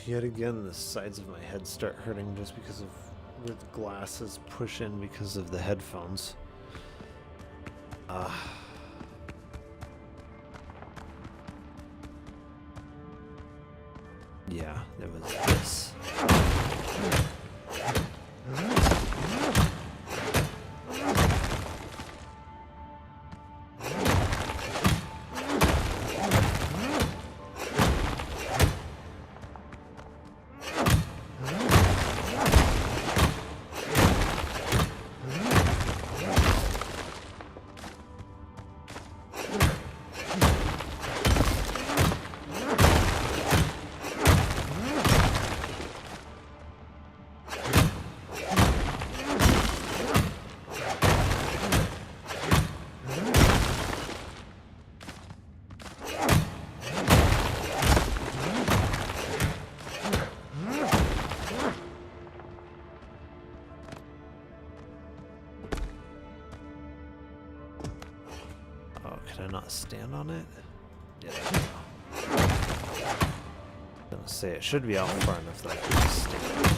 Yet again, the sides of my head start hurting just because of where the glasses push in because of the headphones. Yeah, there was this. Can I not stand on it? Yeah. I'm gonna say it should be out far enough that I can just stand on it.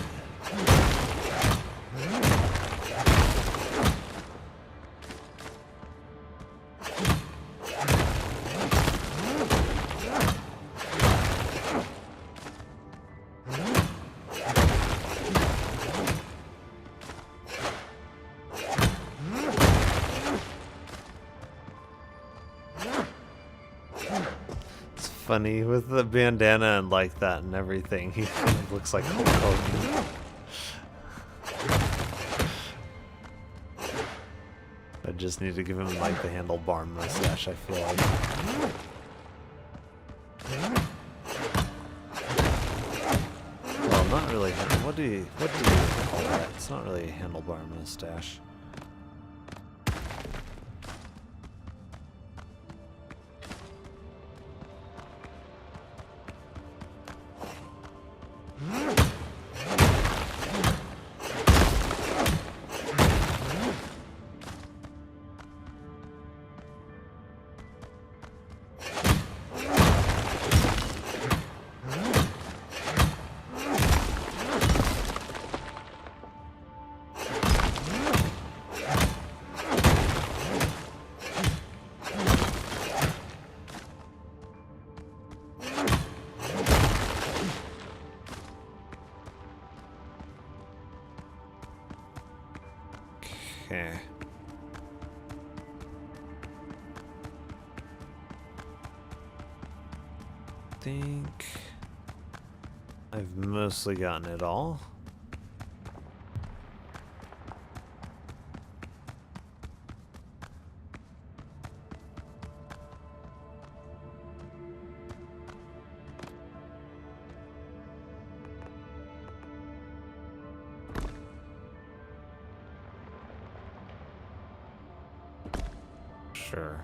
Funny with the bandana and like that and everything. He kind of looks like Hulk Hogan. I just need to give him like the handlebar mustache, I feel like. Well, not really. What do you call that? It's not really a handlebar mustache. Okay. think I've mostly gotten it all. Sure.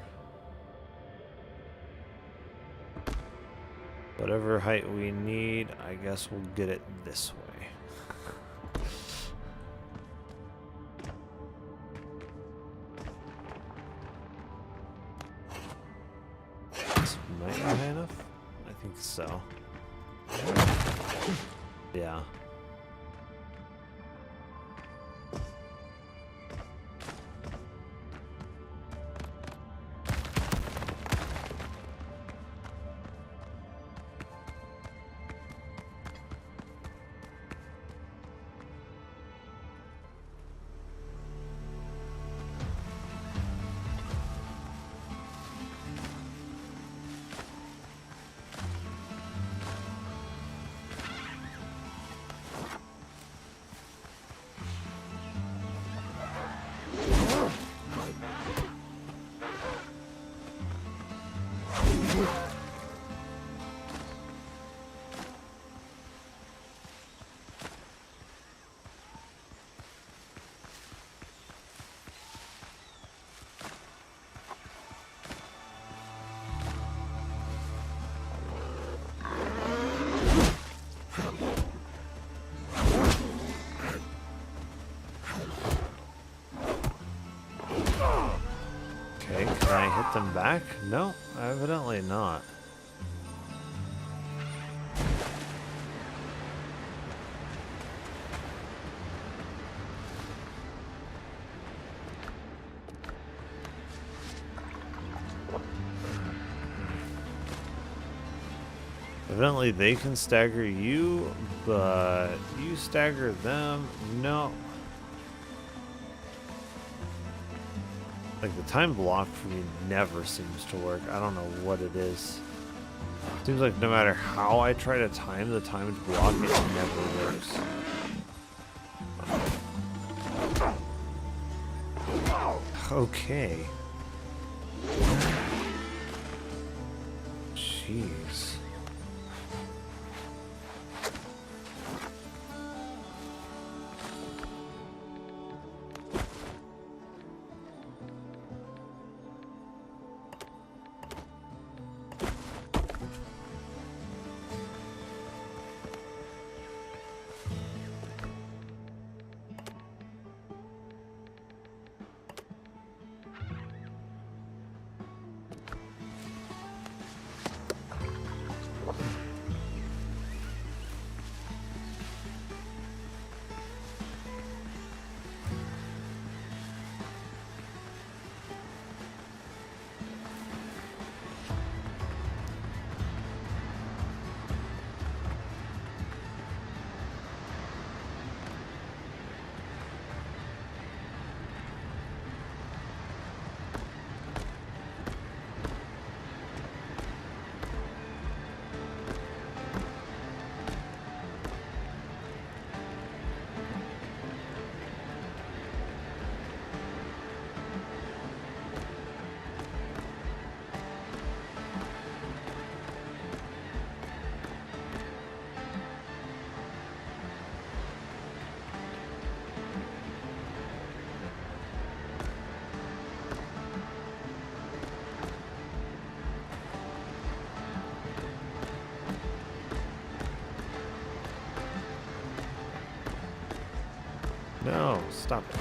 Whatever height we need, I guess we'll get it this way. This might be high enough? I think so. Yeah. Okay, can I hit them back? No, evidently not. Evidently they can stagger you, but you stagger them? No. Like, the time block for me never seems to work. I don't know what it is. Seems like no matter how I try to time the timed block, it never works. Okay. Jeez. No, stop it.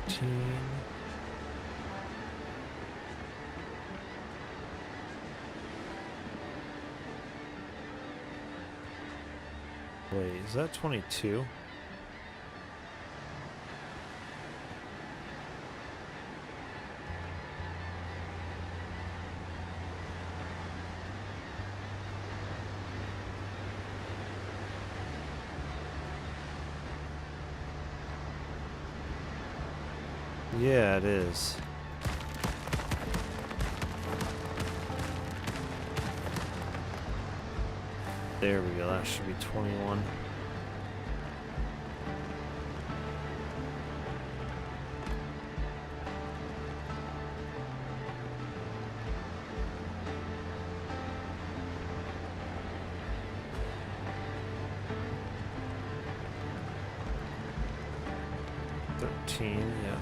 14. Wait, is that 22? Yeah, it is. There we go, that should be 21. Yeah.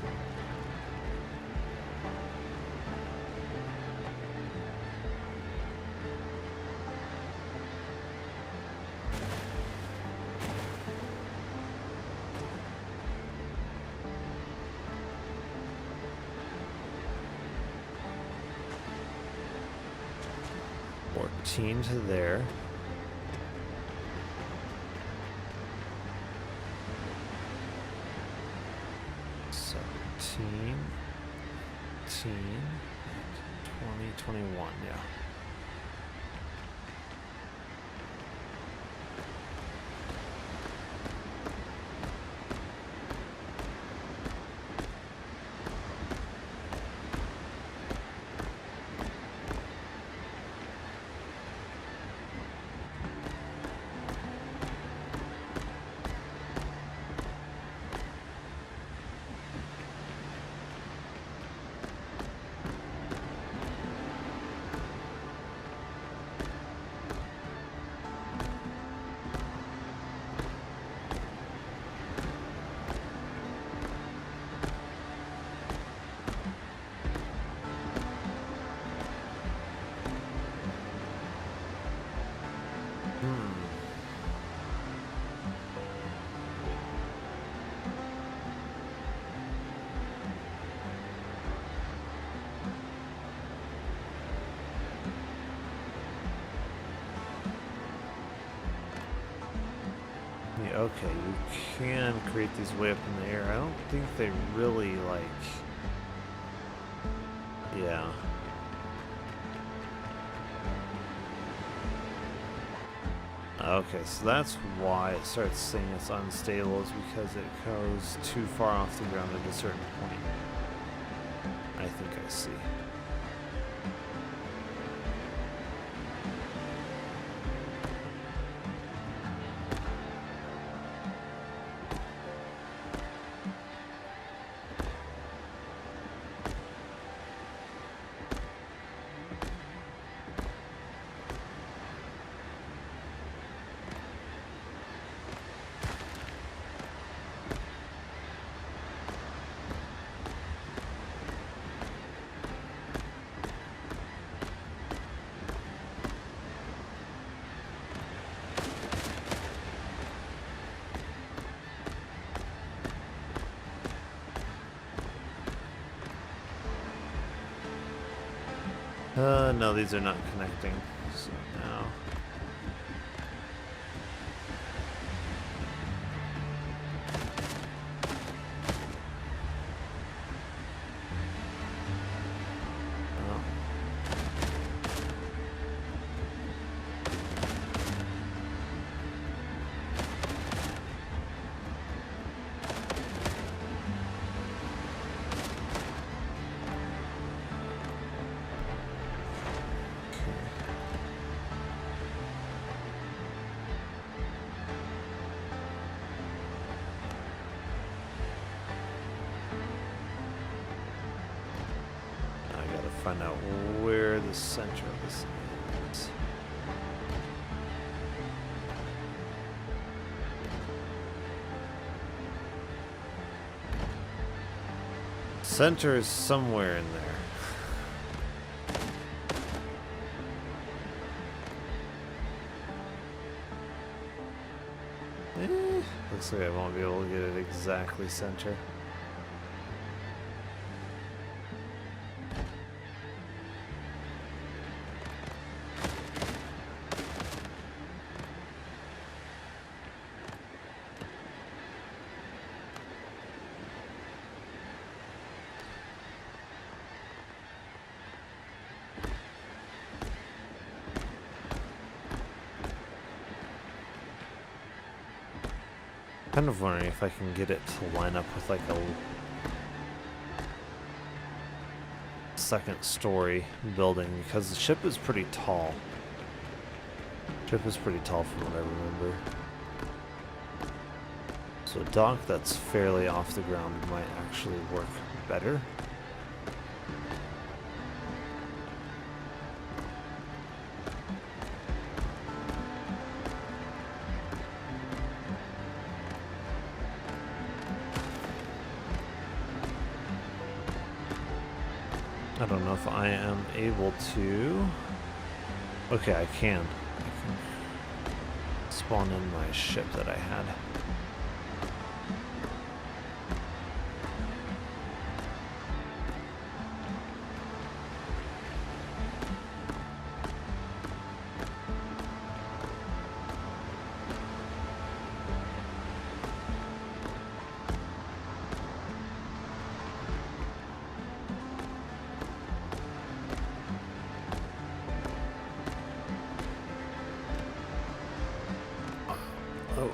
To there. $17, 20, 21, yeah. Okay, you can create these way up in the air. I don't think they really, like... Yeah. Okay, so that's why it starts saying it's unstable, is because it goes too far off the ground at a certain point. I think I see. No, these are not connecting. So now... find out where the center of this is. Center is somewhere in there. Looks like I won't be able to get it exactly center. Kind of wondering if I can get it to line up with like a second story building, because the ship is pretty tall. Ship is pretty tall from what I remember. So a dock that's fairly off the ground might actually work better. I don't know if I am able to... Okay, I can. Spawn in my ship that I had. Oh.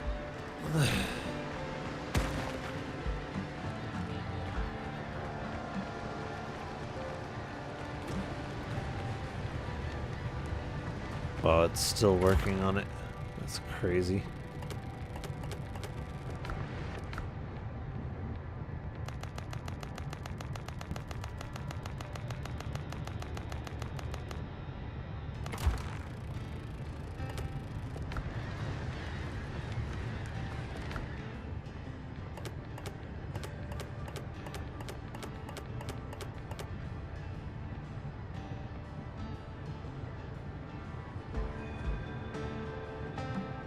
Oh, it's still working on it. That's crazy.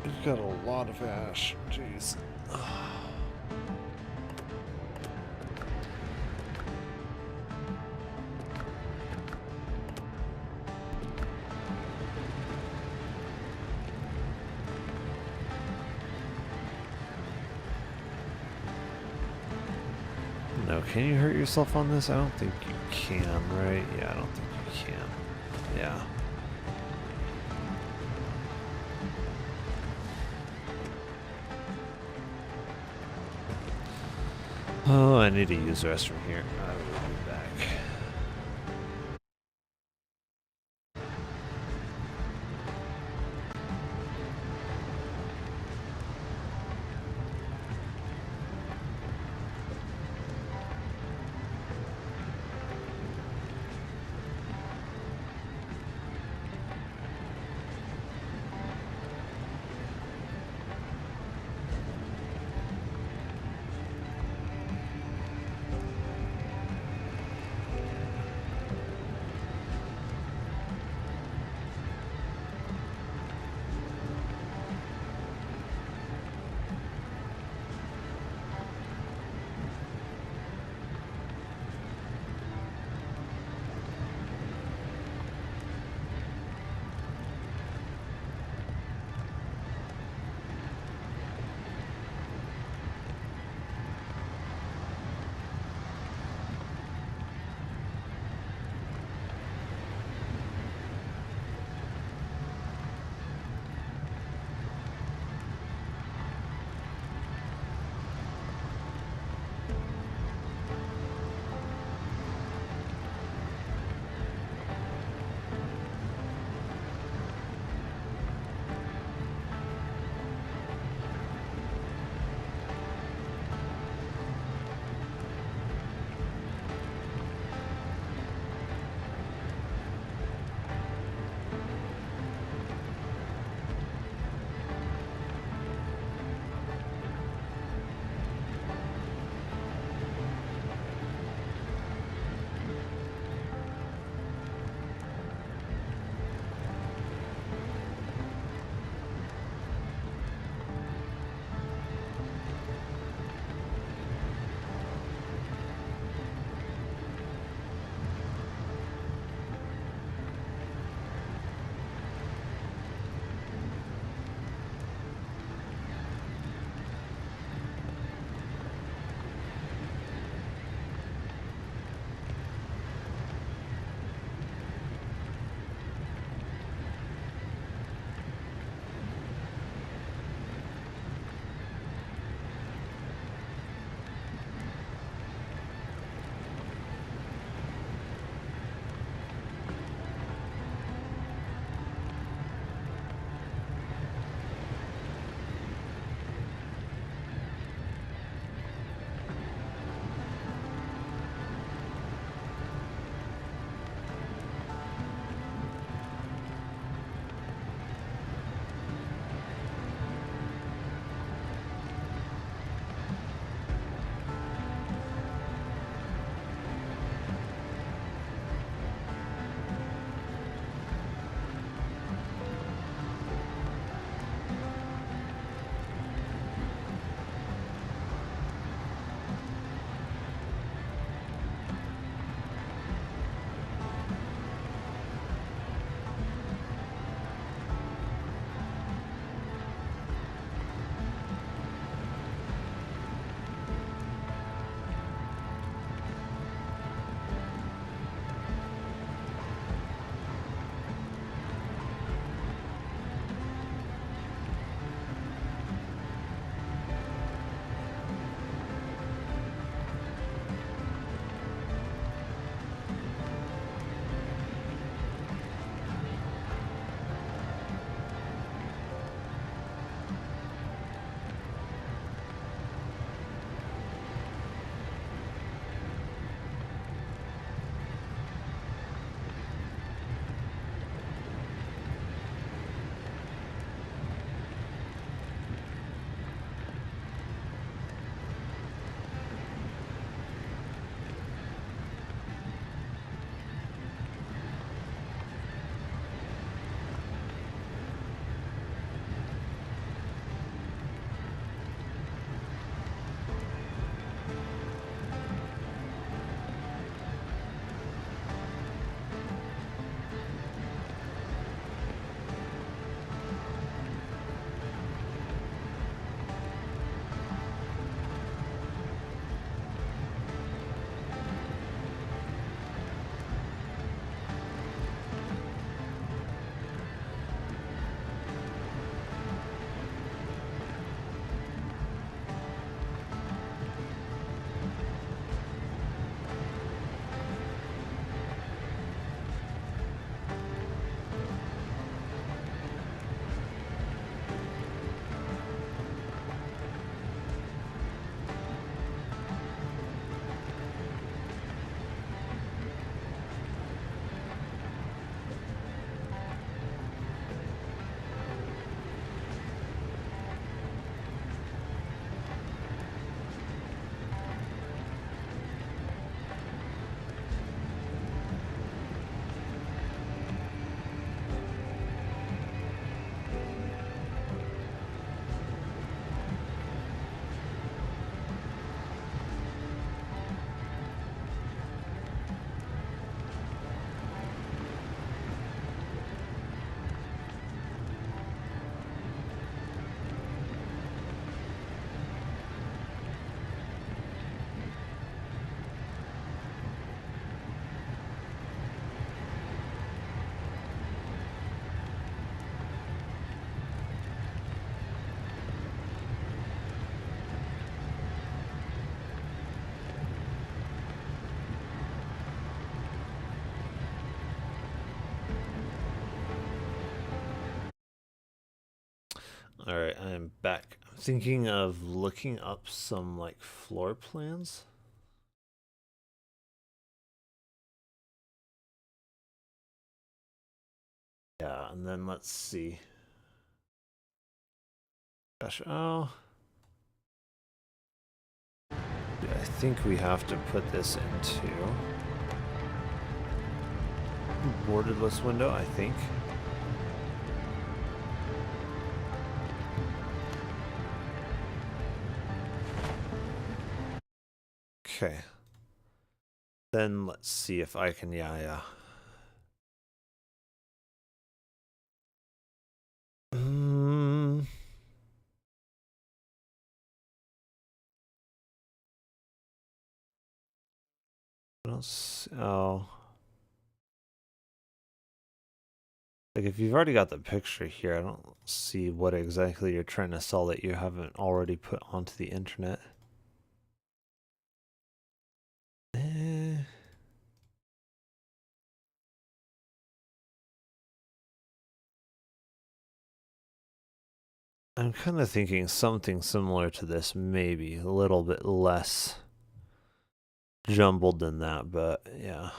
We've got a lot of ash. Jeez. No, can you hurt yourself on this? I don't think you can, right? Yeah, I don't think you can. Yeah. Oh, I need to use the restroom here. I will be back. Alright, I am back. I'm thinking of looking up some like floor plans. Yeah, and then let's see. Gosh, oh. Yeah, I think we have to put this into borderless window, I think. Okay. Then let's see if I can, yeah. What else? Oh. Like, if you've already got the picture here, I don't see what exactly you're trying to sell that you haven't already put onto the internet. I'm kind of thinking something similar to this, maybe a little bit less jumbled than that, but yeah.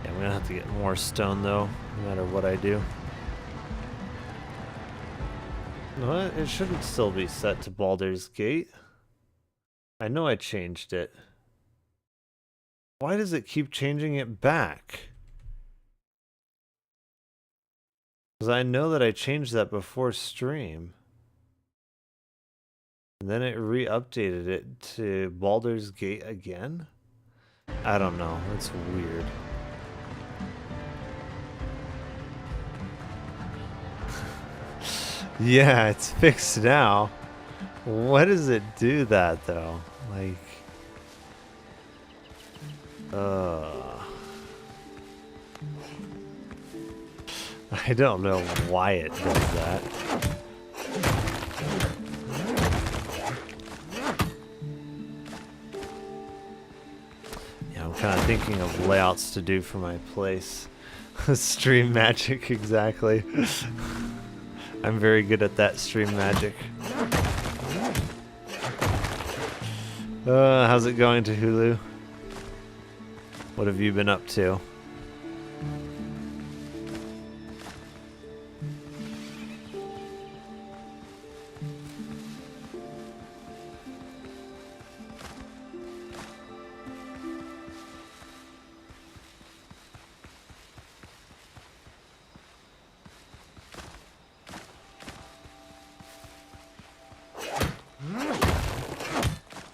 Yeah, I'm gonna have to get more stone though, no matter what I do. No, it shouldn't still be set to Baldur's Gate. I know I changed it. Why does it keep changing it back? Because I know that I changed that before stream. And then it re-updated it to Baldur's Gate again? I don't know. It's weird. Yeah, it's fixed now. Why does it do that though? Like, I don't know why it does that. Yeah, I'm kind of thinking of layouts to do for my place. Stream magic, exactly. I'm very good at that stream magic. How's it going to Hulu? What have you been up to?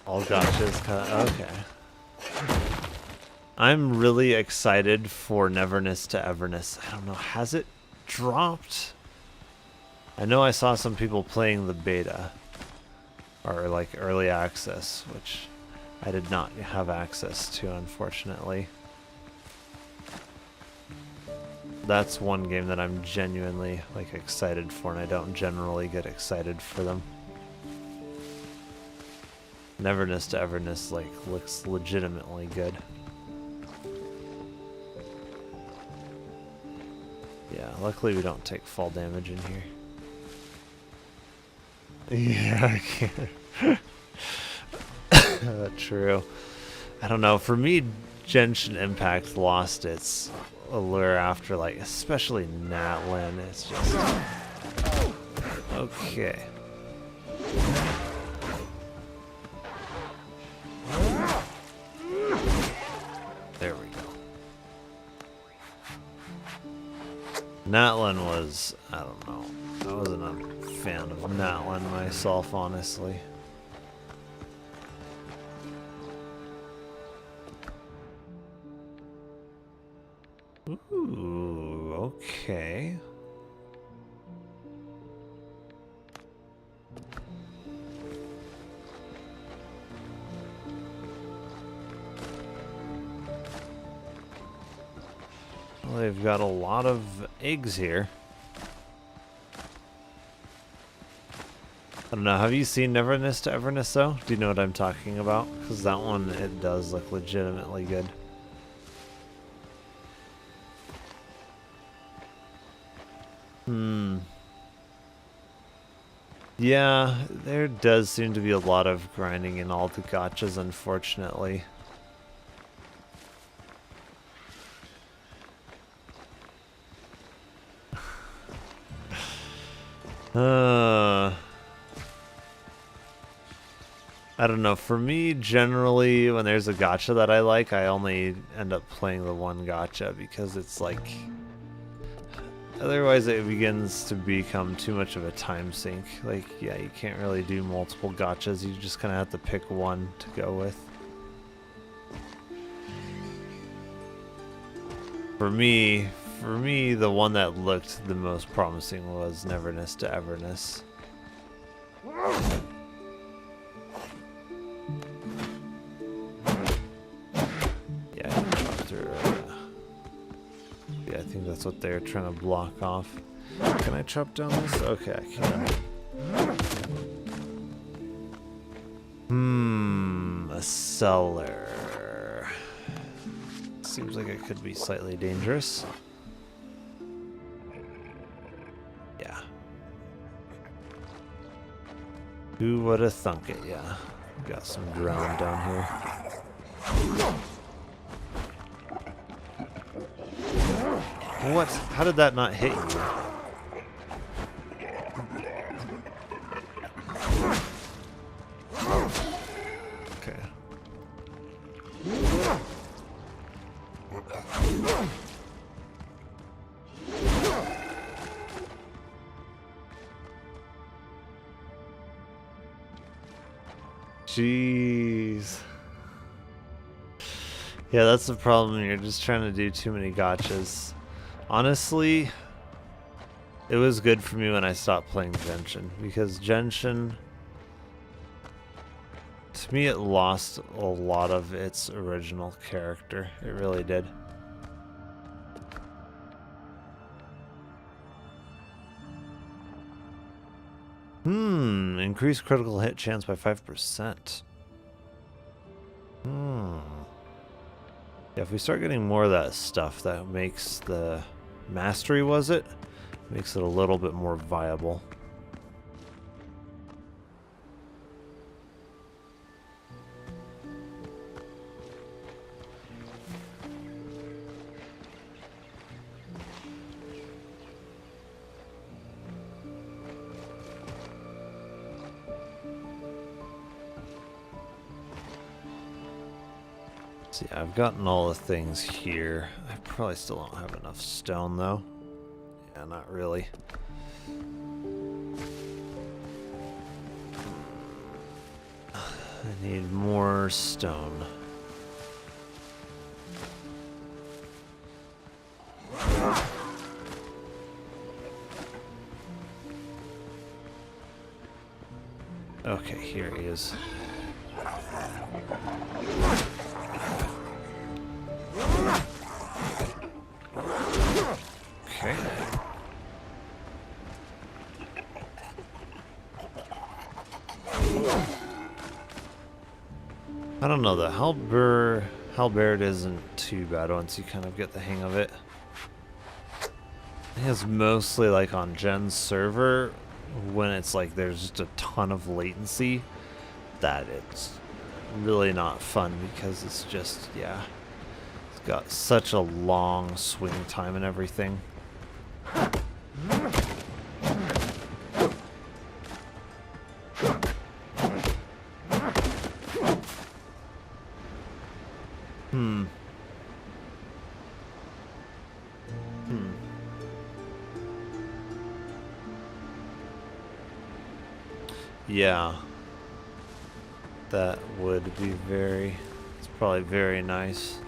All gotchas, okay. I'm really excited for Neverness to Everness. I don't know, has it dropped? I know I saw some people playing the beta, or like early access, which I did not have access to, unfortunately. That's one game that I'm genuinely like excited for, and I don't generally get excited for them. Neverness to Everness like looks legitimately good. Yeah, luckily we don't take fall damage in here. Yeah, I can't. True. I don't know. For me, Genshin Impact lost its allure after, like, especially Natlin. It's just okay. There we go. Natlin was, I don't know. I wasn't a fan of Natlin myself, honestly. Ooh, okay. Well, they've got a lot of eggs here. I don't know, have you seen Neverness to Everness though? Do you know what I'm talking about? Because that one, it does look legitimately good. Yeah, there does seem to be a lot of grinding in all the gachas, unfortunately. I don't know. For me, generally, when there's a gacha that I like, I only end up playing the one gacha because it's like... Otherwise, it begins to become too much of a time sink. Like, yeah, you can't really do multiple gachas. You just kind of have to pick one to go with. For me, the one that looked the most promising was Neverness to Everness. Yeah, I think that's what they're trying to block off. Can I chop down this? Okay, I can. A cellar. Seems like it could be slightly dangerous. Yeah. Who would have thunk it? Yeah. Got some drone down here. What? How did that not hit you? Okay. Jeez. Yeah, that's the problem. You're just trying to do too many gachas. Honestly, it was good for me when I stopped playing Genshin, because Genshin, to me, it lost a lot of its original character. It really did. Increased critical hit chance by 5%. Yeah, if we start getting more of that stuff, that makes the mastery, was it? Makes it a little bit more viable. See, I've gotten all the things here. I probably still don't have enough stone, though. Yeah, not really. I need more stone. Okay, here he is. Okay. I don't know, the halberd isn't too bad once you kind of get the hang of it. I think it's mostly like on Jen's server, when it's like there's just a ton of latency, that it's really not fun, because it's just, yeah, it's got such a long swing time and everything. Yeah, that would be it's probably very nice.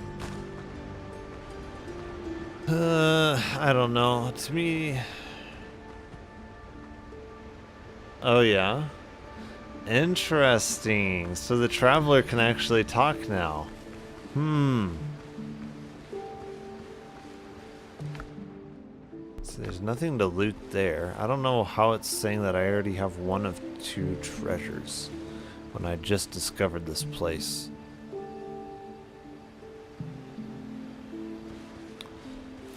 I don't know. To me... Oh, yeah? Interesting. So the traveler can actually talk now. So there's nothing to loot there. I don't know how it's saying that I already have one of 2 treasures when I just discovered this place.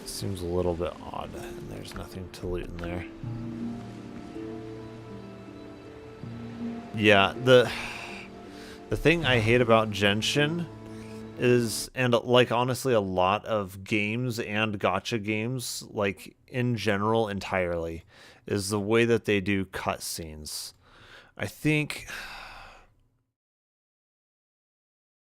Seems a little bit odd, and there's nothing to loot in there. Yeah, the thing I hate about Genshin is, and like honestly a lot of games and gacha games, like in general entirely, is the way that they do cutscenes. I think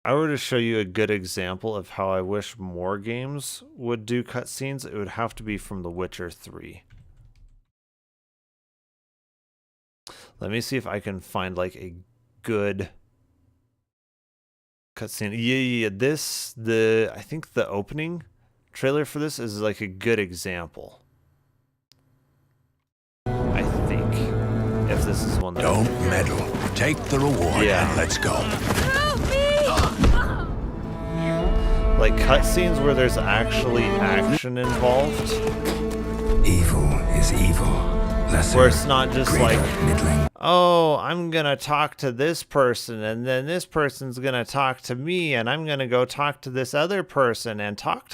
I were to show you a good example of how I wish more games would do cutscenes, it would have to be from The Witcher 3. Let me see if I can find like a good cutscene. Yeah. I think the opening trailer for this is like a good example. I think. If this is one that... Don't meddle. Take the reward and let's go. Like cutscenes where there's actually action involved. Evil is evil. Lesser, where it's not just greater, like, middling. Oh, I'm gonna talk to this person, and then this person's gonna talk to me, and I'm gonna go talk to this other person, and talk.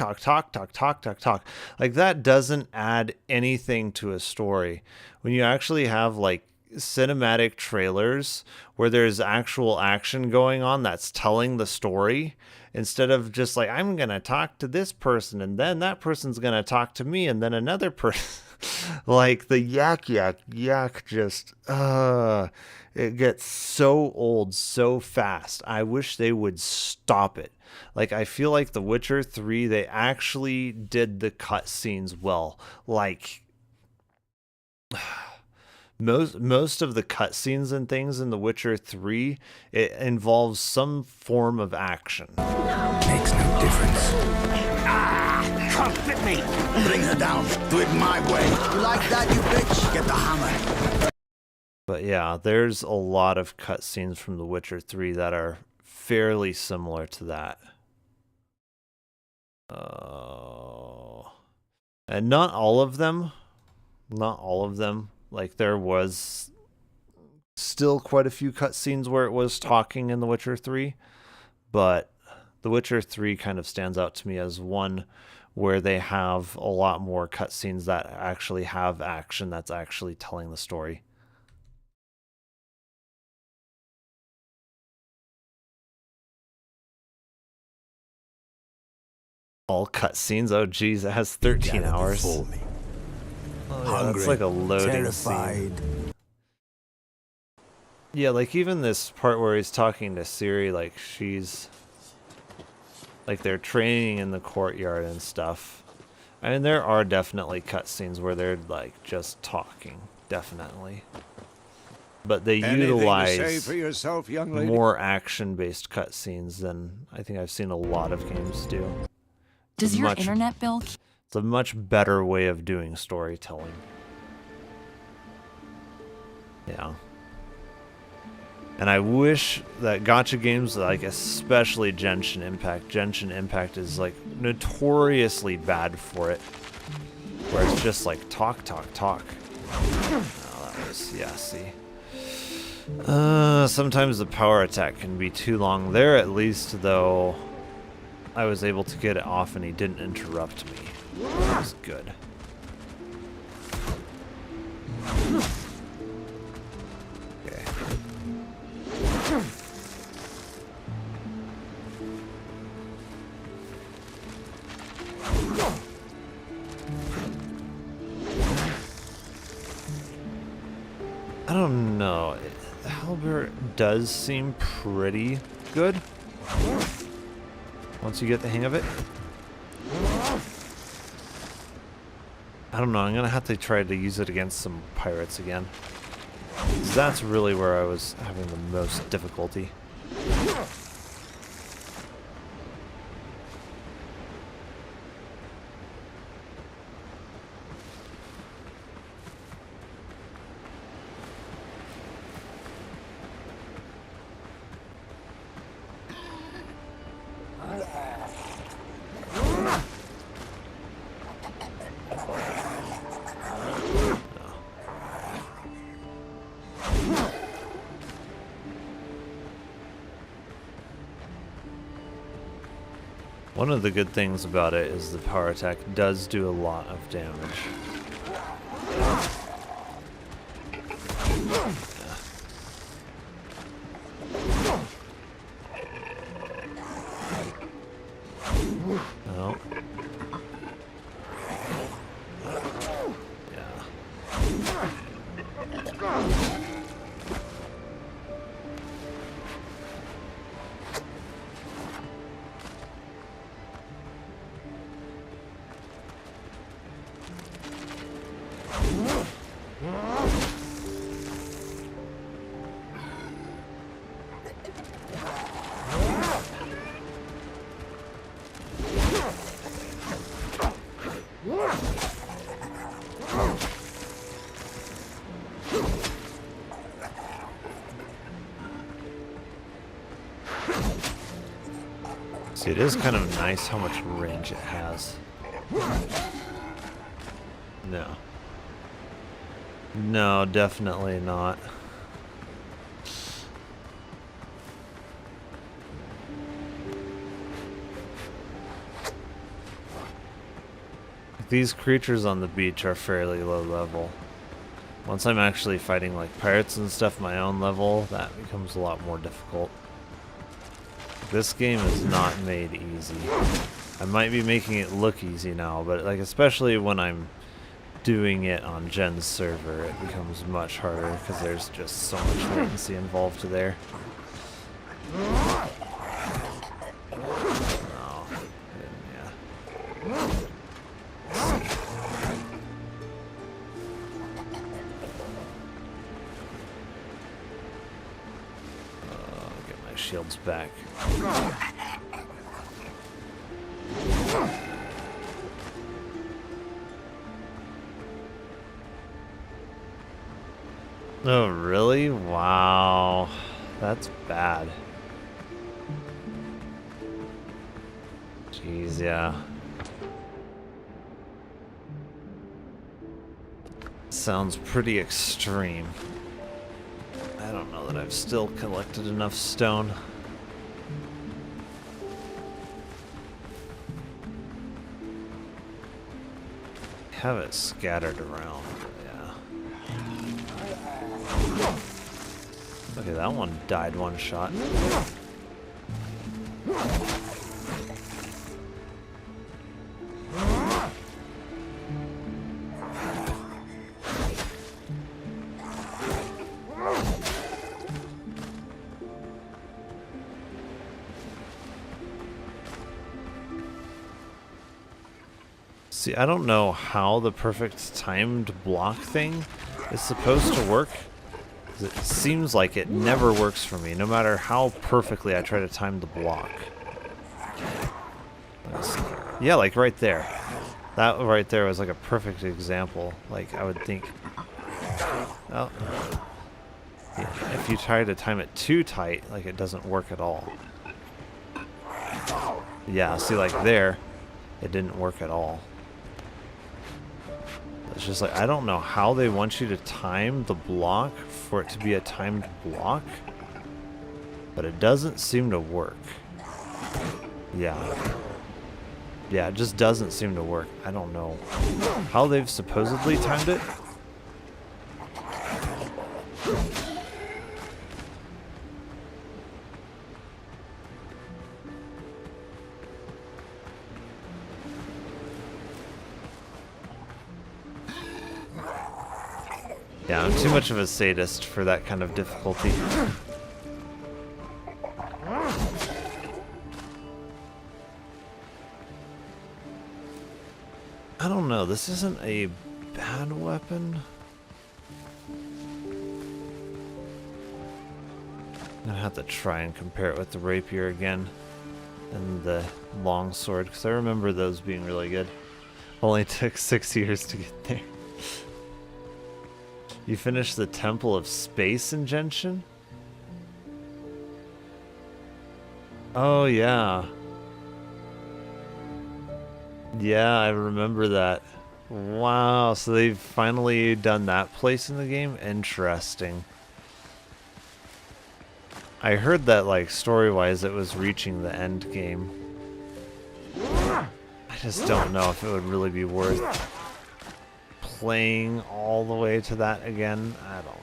Like, that doesn't add anything to a story. When you actually have, like, cinematic trailers where there's actual action going on that's telling the story, instead of just like, I'm gonna talk to this person, and then that person's gonna talk to me, and then another person. Like the yak just it gets so old so fast. I wish they would stop it. Like, I feel like The Witcher 3, they actually did the cutscenes well. Like, most of the cutscenes and things in The Witcher 3, it involves some form of action. Makes no difference. Can't fit me! Bring her down. Do it my way. You like that, you bitch? Get the hammer. But yeah, there's a lot of cutscenes from The Witcher 3 that are fairly similar to that. And not all of them. Not all of them. Like, there was still quite a few cutscenes where it was talking in The Witcher 3. But The Witcher 3 kind of stands out to me as one where they have a lot more cutscenes that actually have action that's actually telling the story. All cutscenes? Oh geez, it has 13 hours. Oh, yeah, hungry, that's like a loading terrified. scene. Yeah, like even this part where he's talking to Ciri, like she's... like they're training in the courtyard and stuff. I mean, there are definitely cutscenes where they're like just talking, definitely. But they utilize more action-based cutscenes than I think I've seen a lot of games do. Does your internet bill? It's a much better way of doing storytelling. Yeah. And I wish that gacha games, like especially Genshin Impact is like notoriously bad for it. Where it's just like talk. Oh, that was, yeah, see. Sometimes the power attack can be too long. There, at least, though, I was able to get it off and he didn't interrupt me. That was good. Okay. I don't know. Halberd does seem pretty good once you get the hang of it. I don't know. I'm gonna have to try to use it against some pirates again. So that's really where I was having the most difficulty. One of the good things about it is the power attack does do a lot of damage. No. Yeah. See, it is kind of nice how much range it has. No. No, definitely not. These creatures on the beach are fairly low level. Once I'm actually fighting like pirates and stuff my own level, that becomes a lot more difficult. This game is not made easy. I might be making it look easy now, but like especially when I'm doing it on Jen's server, it becomes much harder because there's just so much latency involved there. Oh, yeah. Get my shields back. Oh, really? Wow. That's bad. Jeez, yeah. Sounds pretty extreme. I don't know that I've still collected enough stone. Have it scattered around, yeah. Okay, that one died one shot. See, I don't know how the perfect timed block thing is supposed to work. It seems like it never works for me, no matter how perfectly I try to time the block. Yeah, like right there. That right there was like a perfect example. Like, I would think... Oh. Yeah, if you try to time it too tight, like it doesn't work at all. Yeah, see, like there, it didn't work at all. It's just like, I don't know how they want you to time the block for it to be a timed block, but it doesn't seem to work. Yeah. Yeah, it just doesn't seem to work. I don't know how they've supposedly timed it. Yeah, I'm too much of a sadist for that kind of difficulty. I don't know, this isn't a bad weapon. I'm gonna have to try and compare it with the rapier again and the longsword, because I remember those being really good. Only took 6 years to get there. You finished the Temple of Space in Genshin? Oh, yeah. Yeah, I remember that. Wow, so they've finally done that place in the game? Interesting. I heard that, like, story-wise, it was reaching the end game. just don't know if it would really be worth playing all the way to that again. I don't know.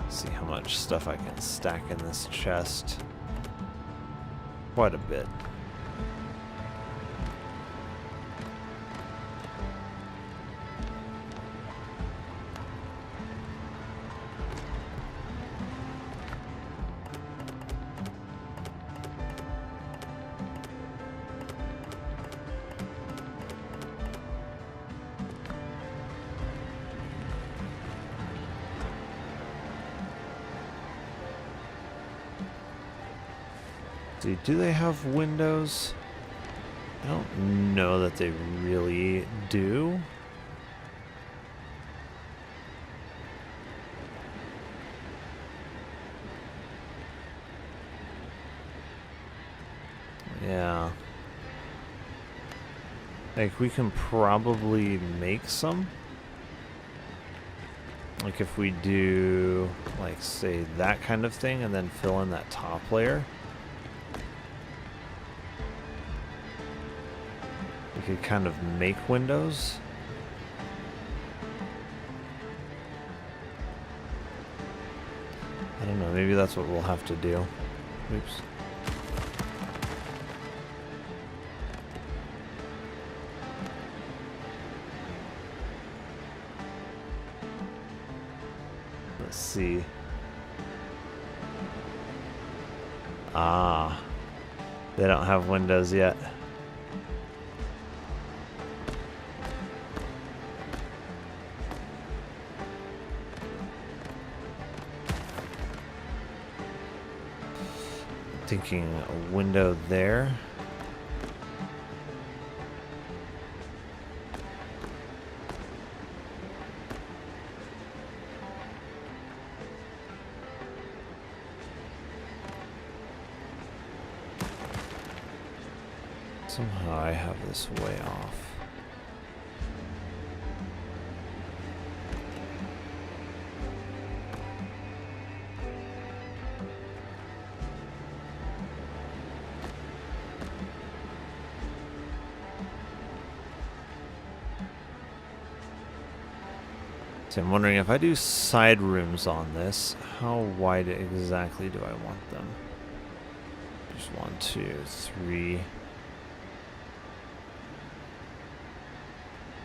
See how much stuff I can stack in this chest. Quite a bit. See, do they have windows? I don't know that they really do. Yeah. Like, we can probably make some. Like, if we do, like, say, that kind of thing and then fill in that top layer. We could kind of make windows. I don't know, maybe that's what we'll have to do. Oops. Let's see. Ah, they don't have windows yet. Thinking a window there. Somehow I have this way off. So I'm wondering if I do side rooms on this, how wide exactly do I want them? Just 1, 2, 3,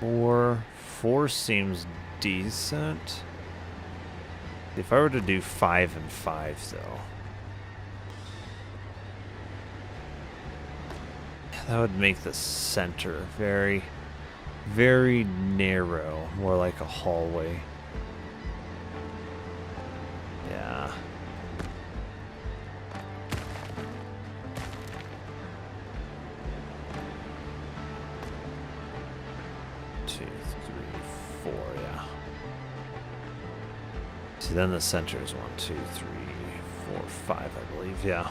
4. 4 seems decent. If I were to do 5 and 5 though, that would make the center very, very narrow, more like a hallway. Yeah. Two, 3, 4, yeah. So then the center is 1, 2, 3, 4, 5, I believe, yeah.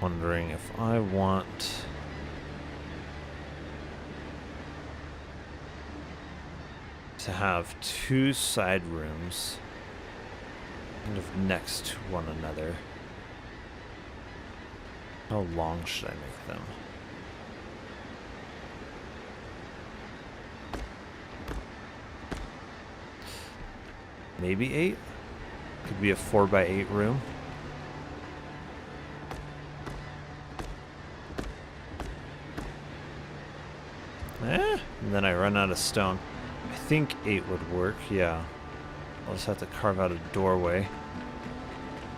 Wondering if I want to have 2 side rooms kind of next to one another. How long should I make them? Maybe 8? Could be a 4x8 room. And then I run out of stone. I think 8 would work, yeah. I'll just have to carve out a doorway.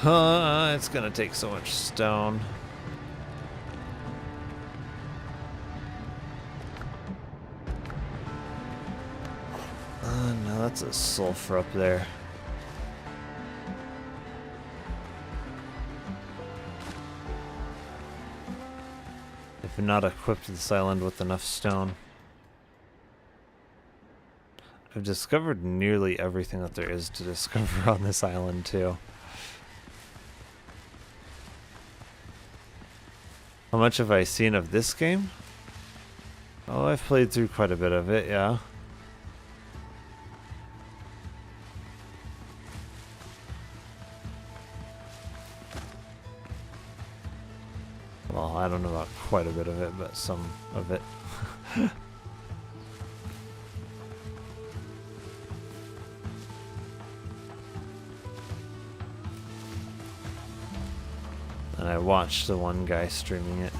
It's gonna take so much stone. No, that's a sulfur up there. If not equipped this island with enough stone. I've discovered nearly everything that there is to discover on this island too. How much have I seen of this game? Oh, I've played through quite a bit of it, yeah. Well, I don't know about quite a bit of it, but some of it. And I watched the one guy streaming it.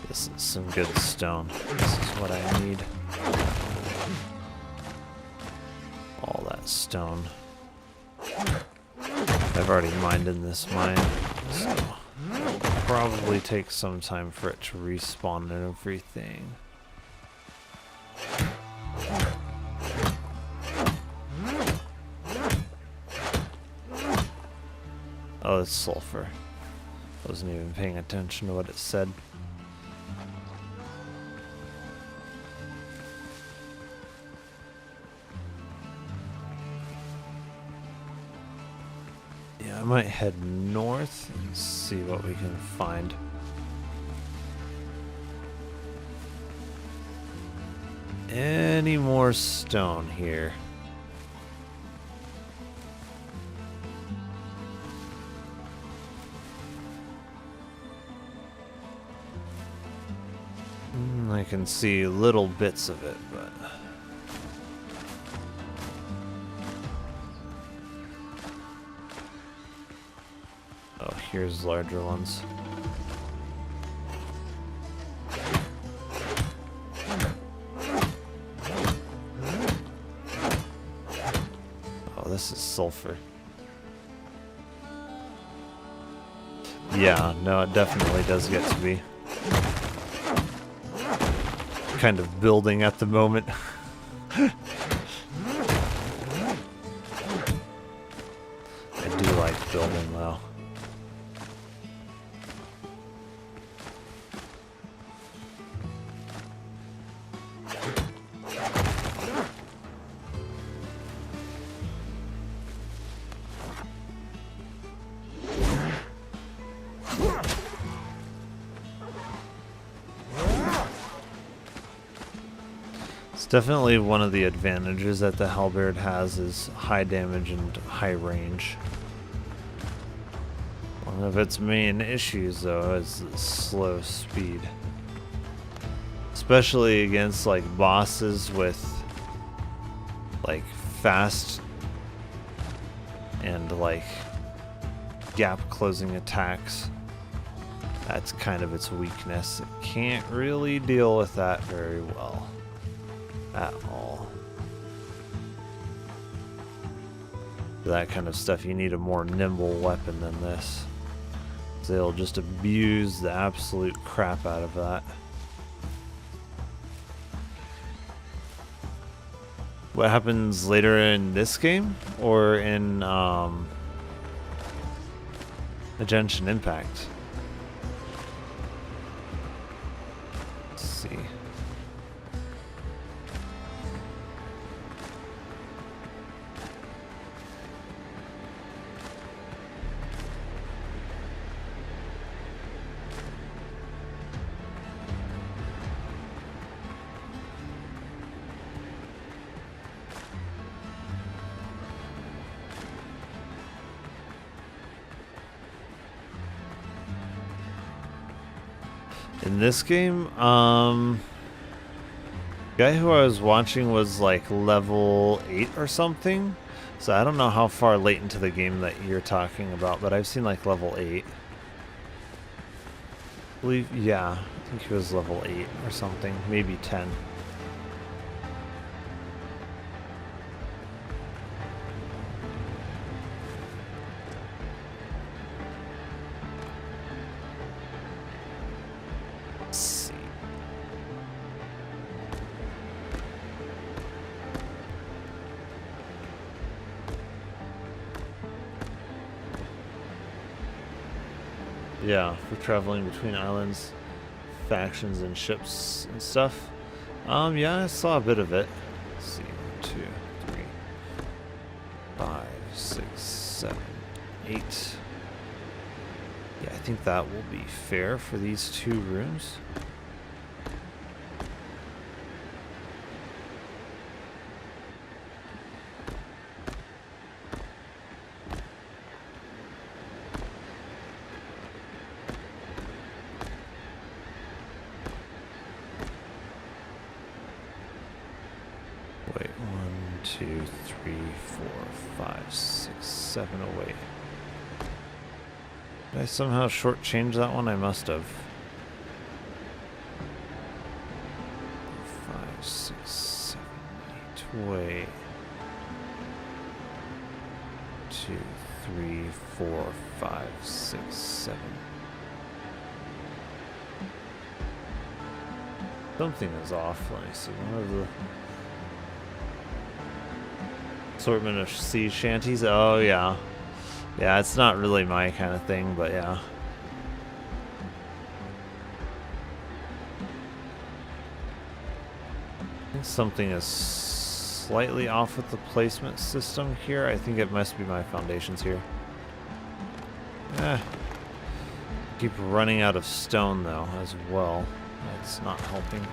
This is some good stone. This is what I need. All that stone. I've already mined in this mine, so it'll probably take some time for it to respawn and everything. Oh, it's sulfur. Wasn't even paying attention to what it said. Yeah, I might head north and see what we can find. Any more stone here? I can see little bits of it, but... Oh, here's larger ones. Oh, this is sulfur. Yeah, no, it definitely does get to be. Kind of building at the moment. I do like building though. Definitely one of the advantages that the halberd has is high damage and high range. One of its main issues though is the slow speed. Especially against like bosses with like fast and like gap closing attacks. That's kind of its weakness. It can't really deal with that very well. At all. For that kind of stuff, you need a more nimble weapon than this. So they'll just abuse the absolute crap out of that. What happens later in this game? Or in Genshin Impact? Let's see. In this game, guy who I was watching was like level 8 or something. So I don't know how far late into the game that you're talking about, but I've seen like level 8. I believe, yeah, I think he was level 8 or something, maybe 10. Let's see. Yeah, for traveling between islands, factions, and ships and stuff. Yeah, I saw a bit of it. Let's see, 1, 2, 3, 5, 6, 7, 8. Yeah, I think that will be fair for these 2 rooms. Wait, 1, 2, 3, 4, 5, 6, 7. Oh, wait. Did I somehow shortchange that one? I must have. 5, 6, 7, 8. Wait. 2, 3, 4, 5, 6, 7. Something is off. Let me see. One of the assortment of sea shanties. Oh yeah. Yeah, it's not really my kind of thing, but yeah. I think something is slightly off with the placement system here. I think it must be my foundations here. Keep running out of stone though as well. That's not helping.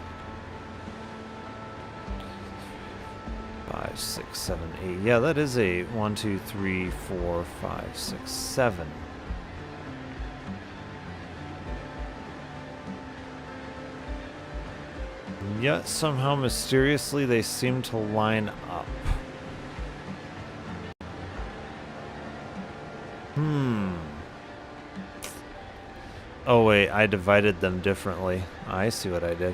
5, 6, 7, 8. Yeah, that is a 1, 2, 3, 4, 5, 6, 7. Yet somehow mysteriously they seem to line up. Oh wait, I divided them differently. I see what I did.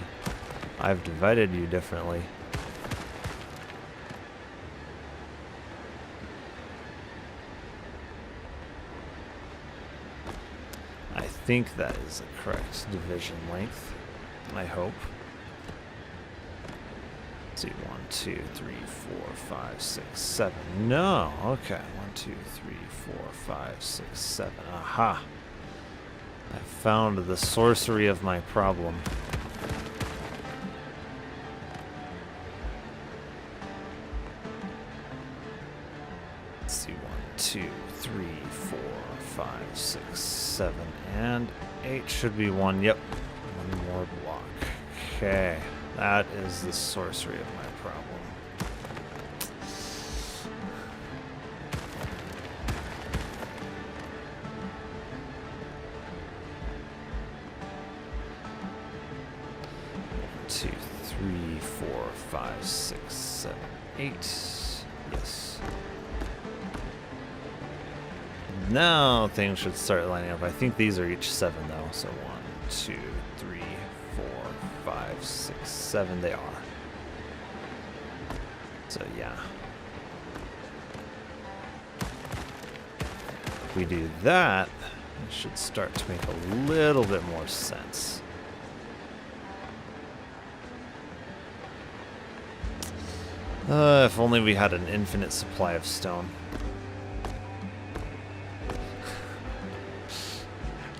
I've divided you differently. I think that is the correct division length. I hope. Let's see, 1, 2, 3, 4, 5, 6, 7. No, okay. 1, 2, 3, 4, 5, 6, 7. Aha. I found the sorcery of my problem. Let's see, 1, 2, 3, 4, 5, 6, 7, and 8 should be 1. Yep, 1 more block. Okay, that is the sorcery of my problem. Two, 3, 4, 5, 6, 7, 8. Yes. Now things should start lining up. I think these are each 7 though. So 1, 2, 3, 4, 5, 6, 7. They are. So yeah. If we do that, it should start to make a little bit more sense. If only we had an infinite supply of stone.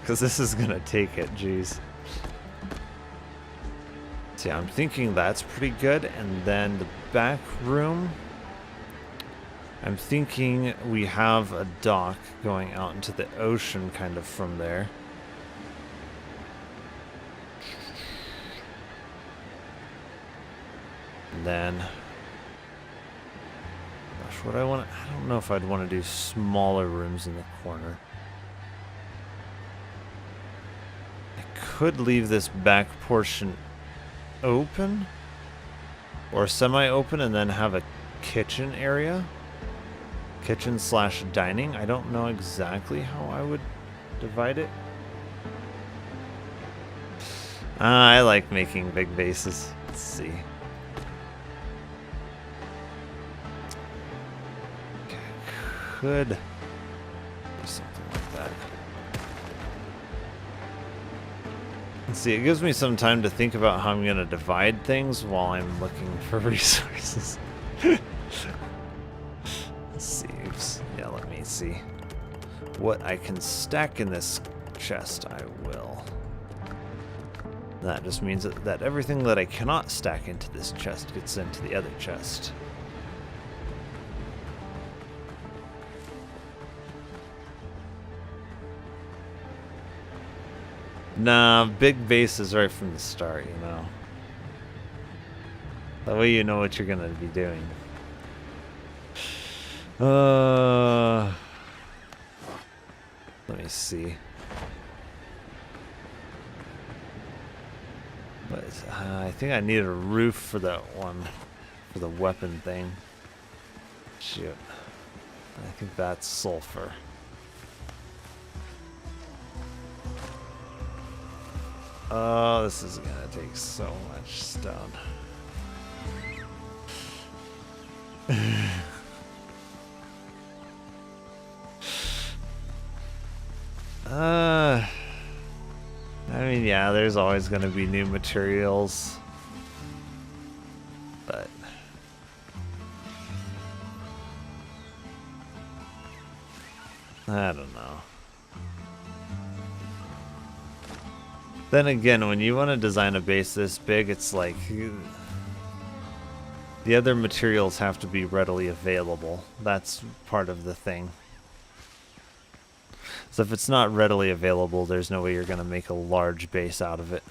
Because this is gonna take it, jeez. So yeah, I'm thinking that's pretty good. And then the back room, I'm thinking we have a dock going out into the ocean kind of from there. And then... What I don't know if I'd want to do smaller rooms in the corner. I could leave this back portion open or semi-open and then have a kitchen area. Kitchen slash dining. I don't know exactly how I would divide it. I like making big bases. Let's see. Okay, could do something like that. Let's see, it gives me some time to think about how I'm going to divide things while I'm looking for resources. Let's see. Oops. Yeah, let me see. What I can stack in this chest, I will. That just means that everything that I cannot stack into this chest gets into the other chest. Nah, big bases right from the start, you know. That way you know what you're gonna be doing. Let me see. But I think I need a roof for that one, for the weapon thing. Shoot. I think that's sulfur. Oh, this is gonna take so much stone. I mean, yeah, there's always gonna be new materials, but I don't know. Then again, when you want to design a base this big, it's like the other materials have to be readily available. That's part of the thing. So if it's not readily available, there's no way you're going to make a large base out of it.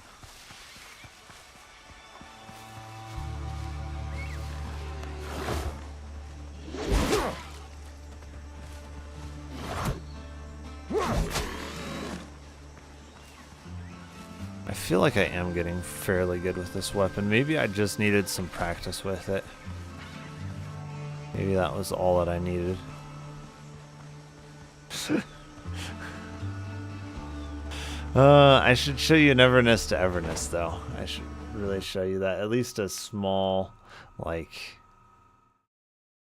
I feel like I am getting fairly good with this weapon. Maybe I just needed some practice with it. Maybe that was all that I needed. I should show you Neverness to Everness, though. I should really show you that. At least a small, like,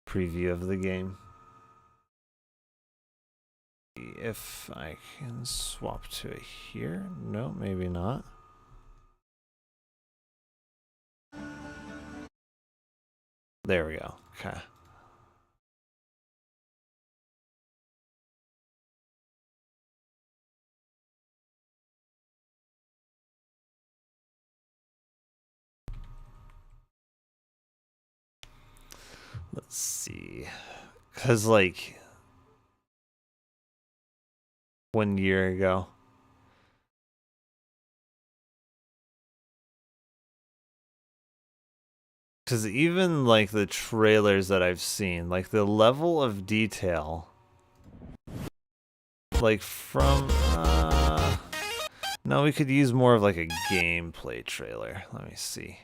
preview of the game. If I can swap to it here. No, maybe not. There we go. Okay. Let's see. Because, like, 1 year ago. Because even, like, the trailers that I've seen, like, the level of detail, like, from, no, we could use more of, like, a gameplay trailer. Let me see.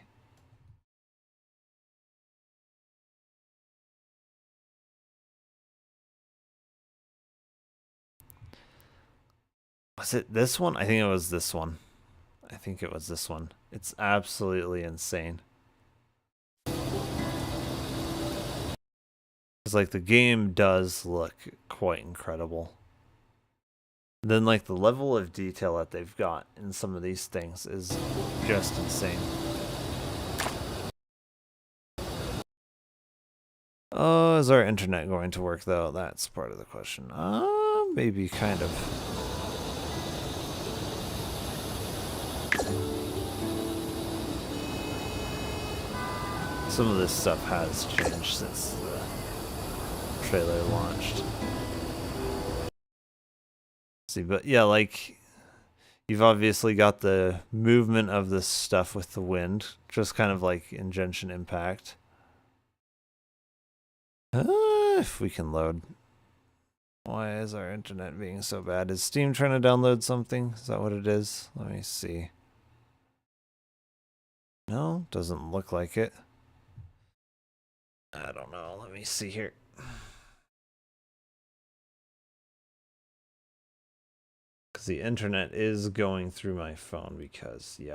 Was it this one? I think it was this one. I think it was this one. It's absolutely insane. It's like the game does look quite incredible. Then like the level of detail that they've got in some of these things is just insane. Oh, is our internet going to work though? That's part of the question. Maybe kind of. Some of this stuff has changed since the trailer launched. See, but yeah, like you've obviously got the movement of this stuff with the wind, just kind of like in Genshin Impact. If we can load. Why is our internet being so bad? Is Steam trying to download something? Is that what it is? Let me see. No, doesn't look like it. I don't know. Let me see here. Because the internet is going through my phone because, yeah.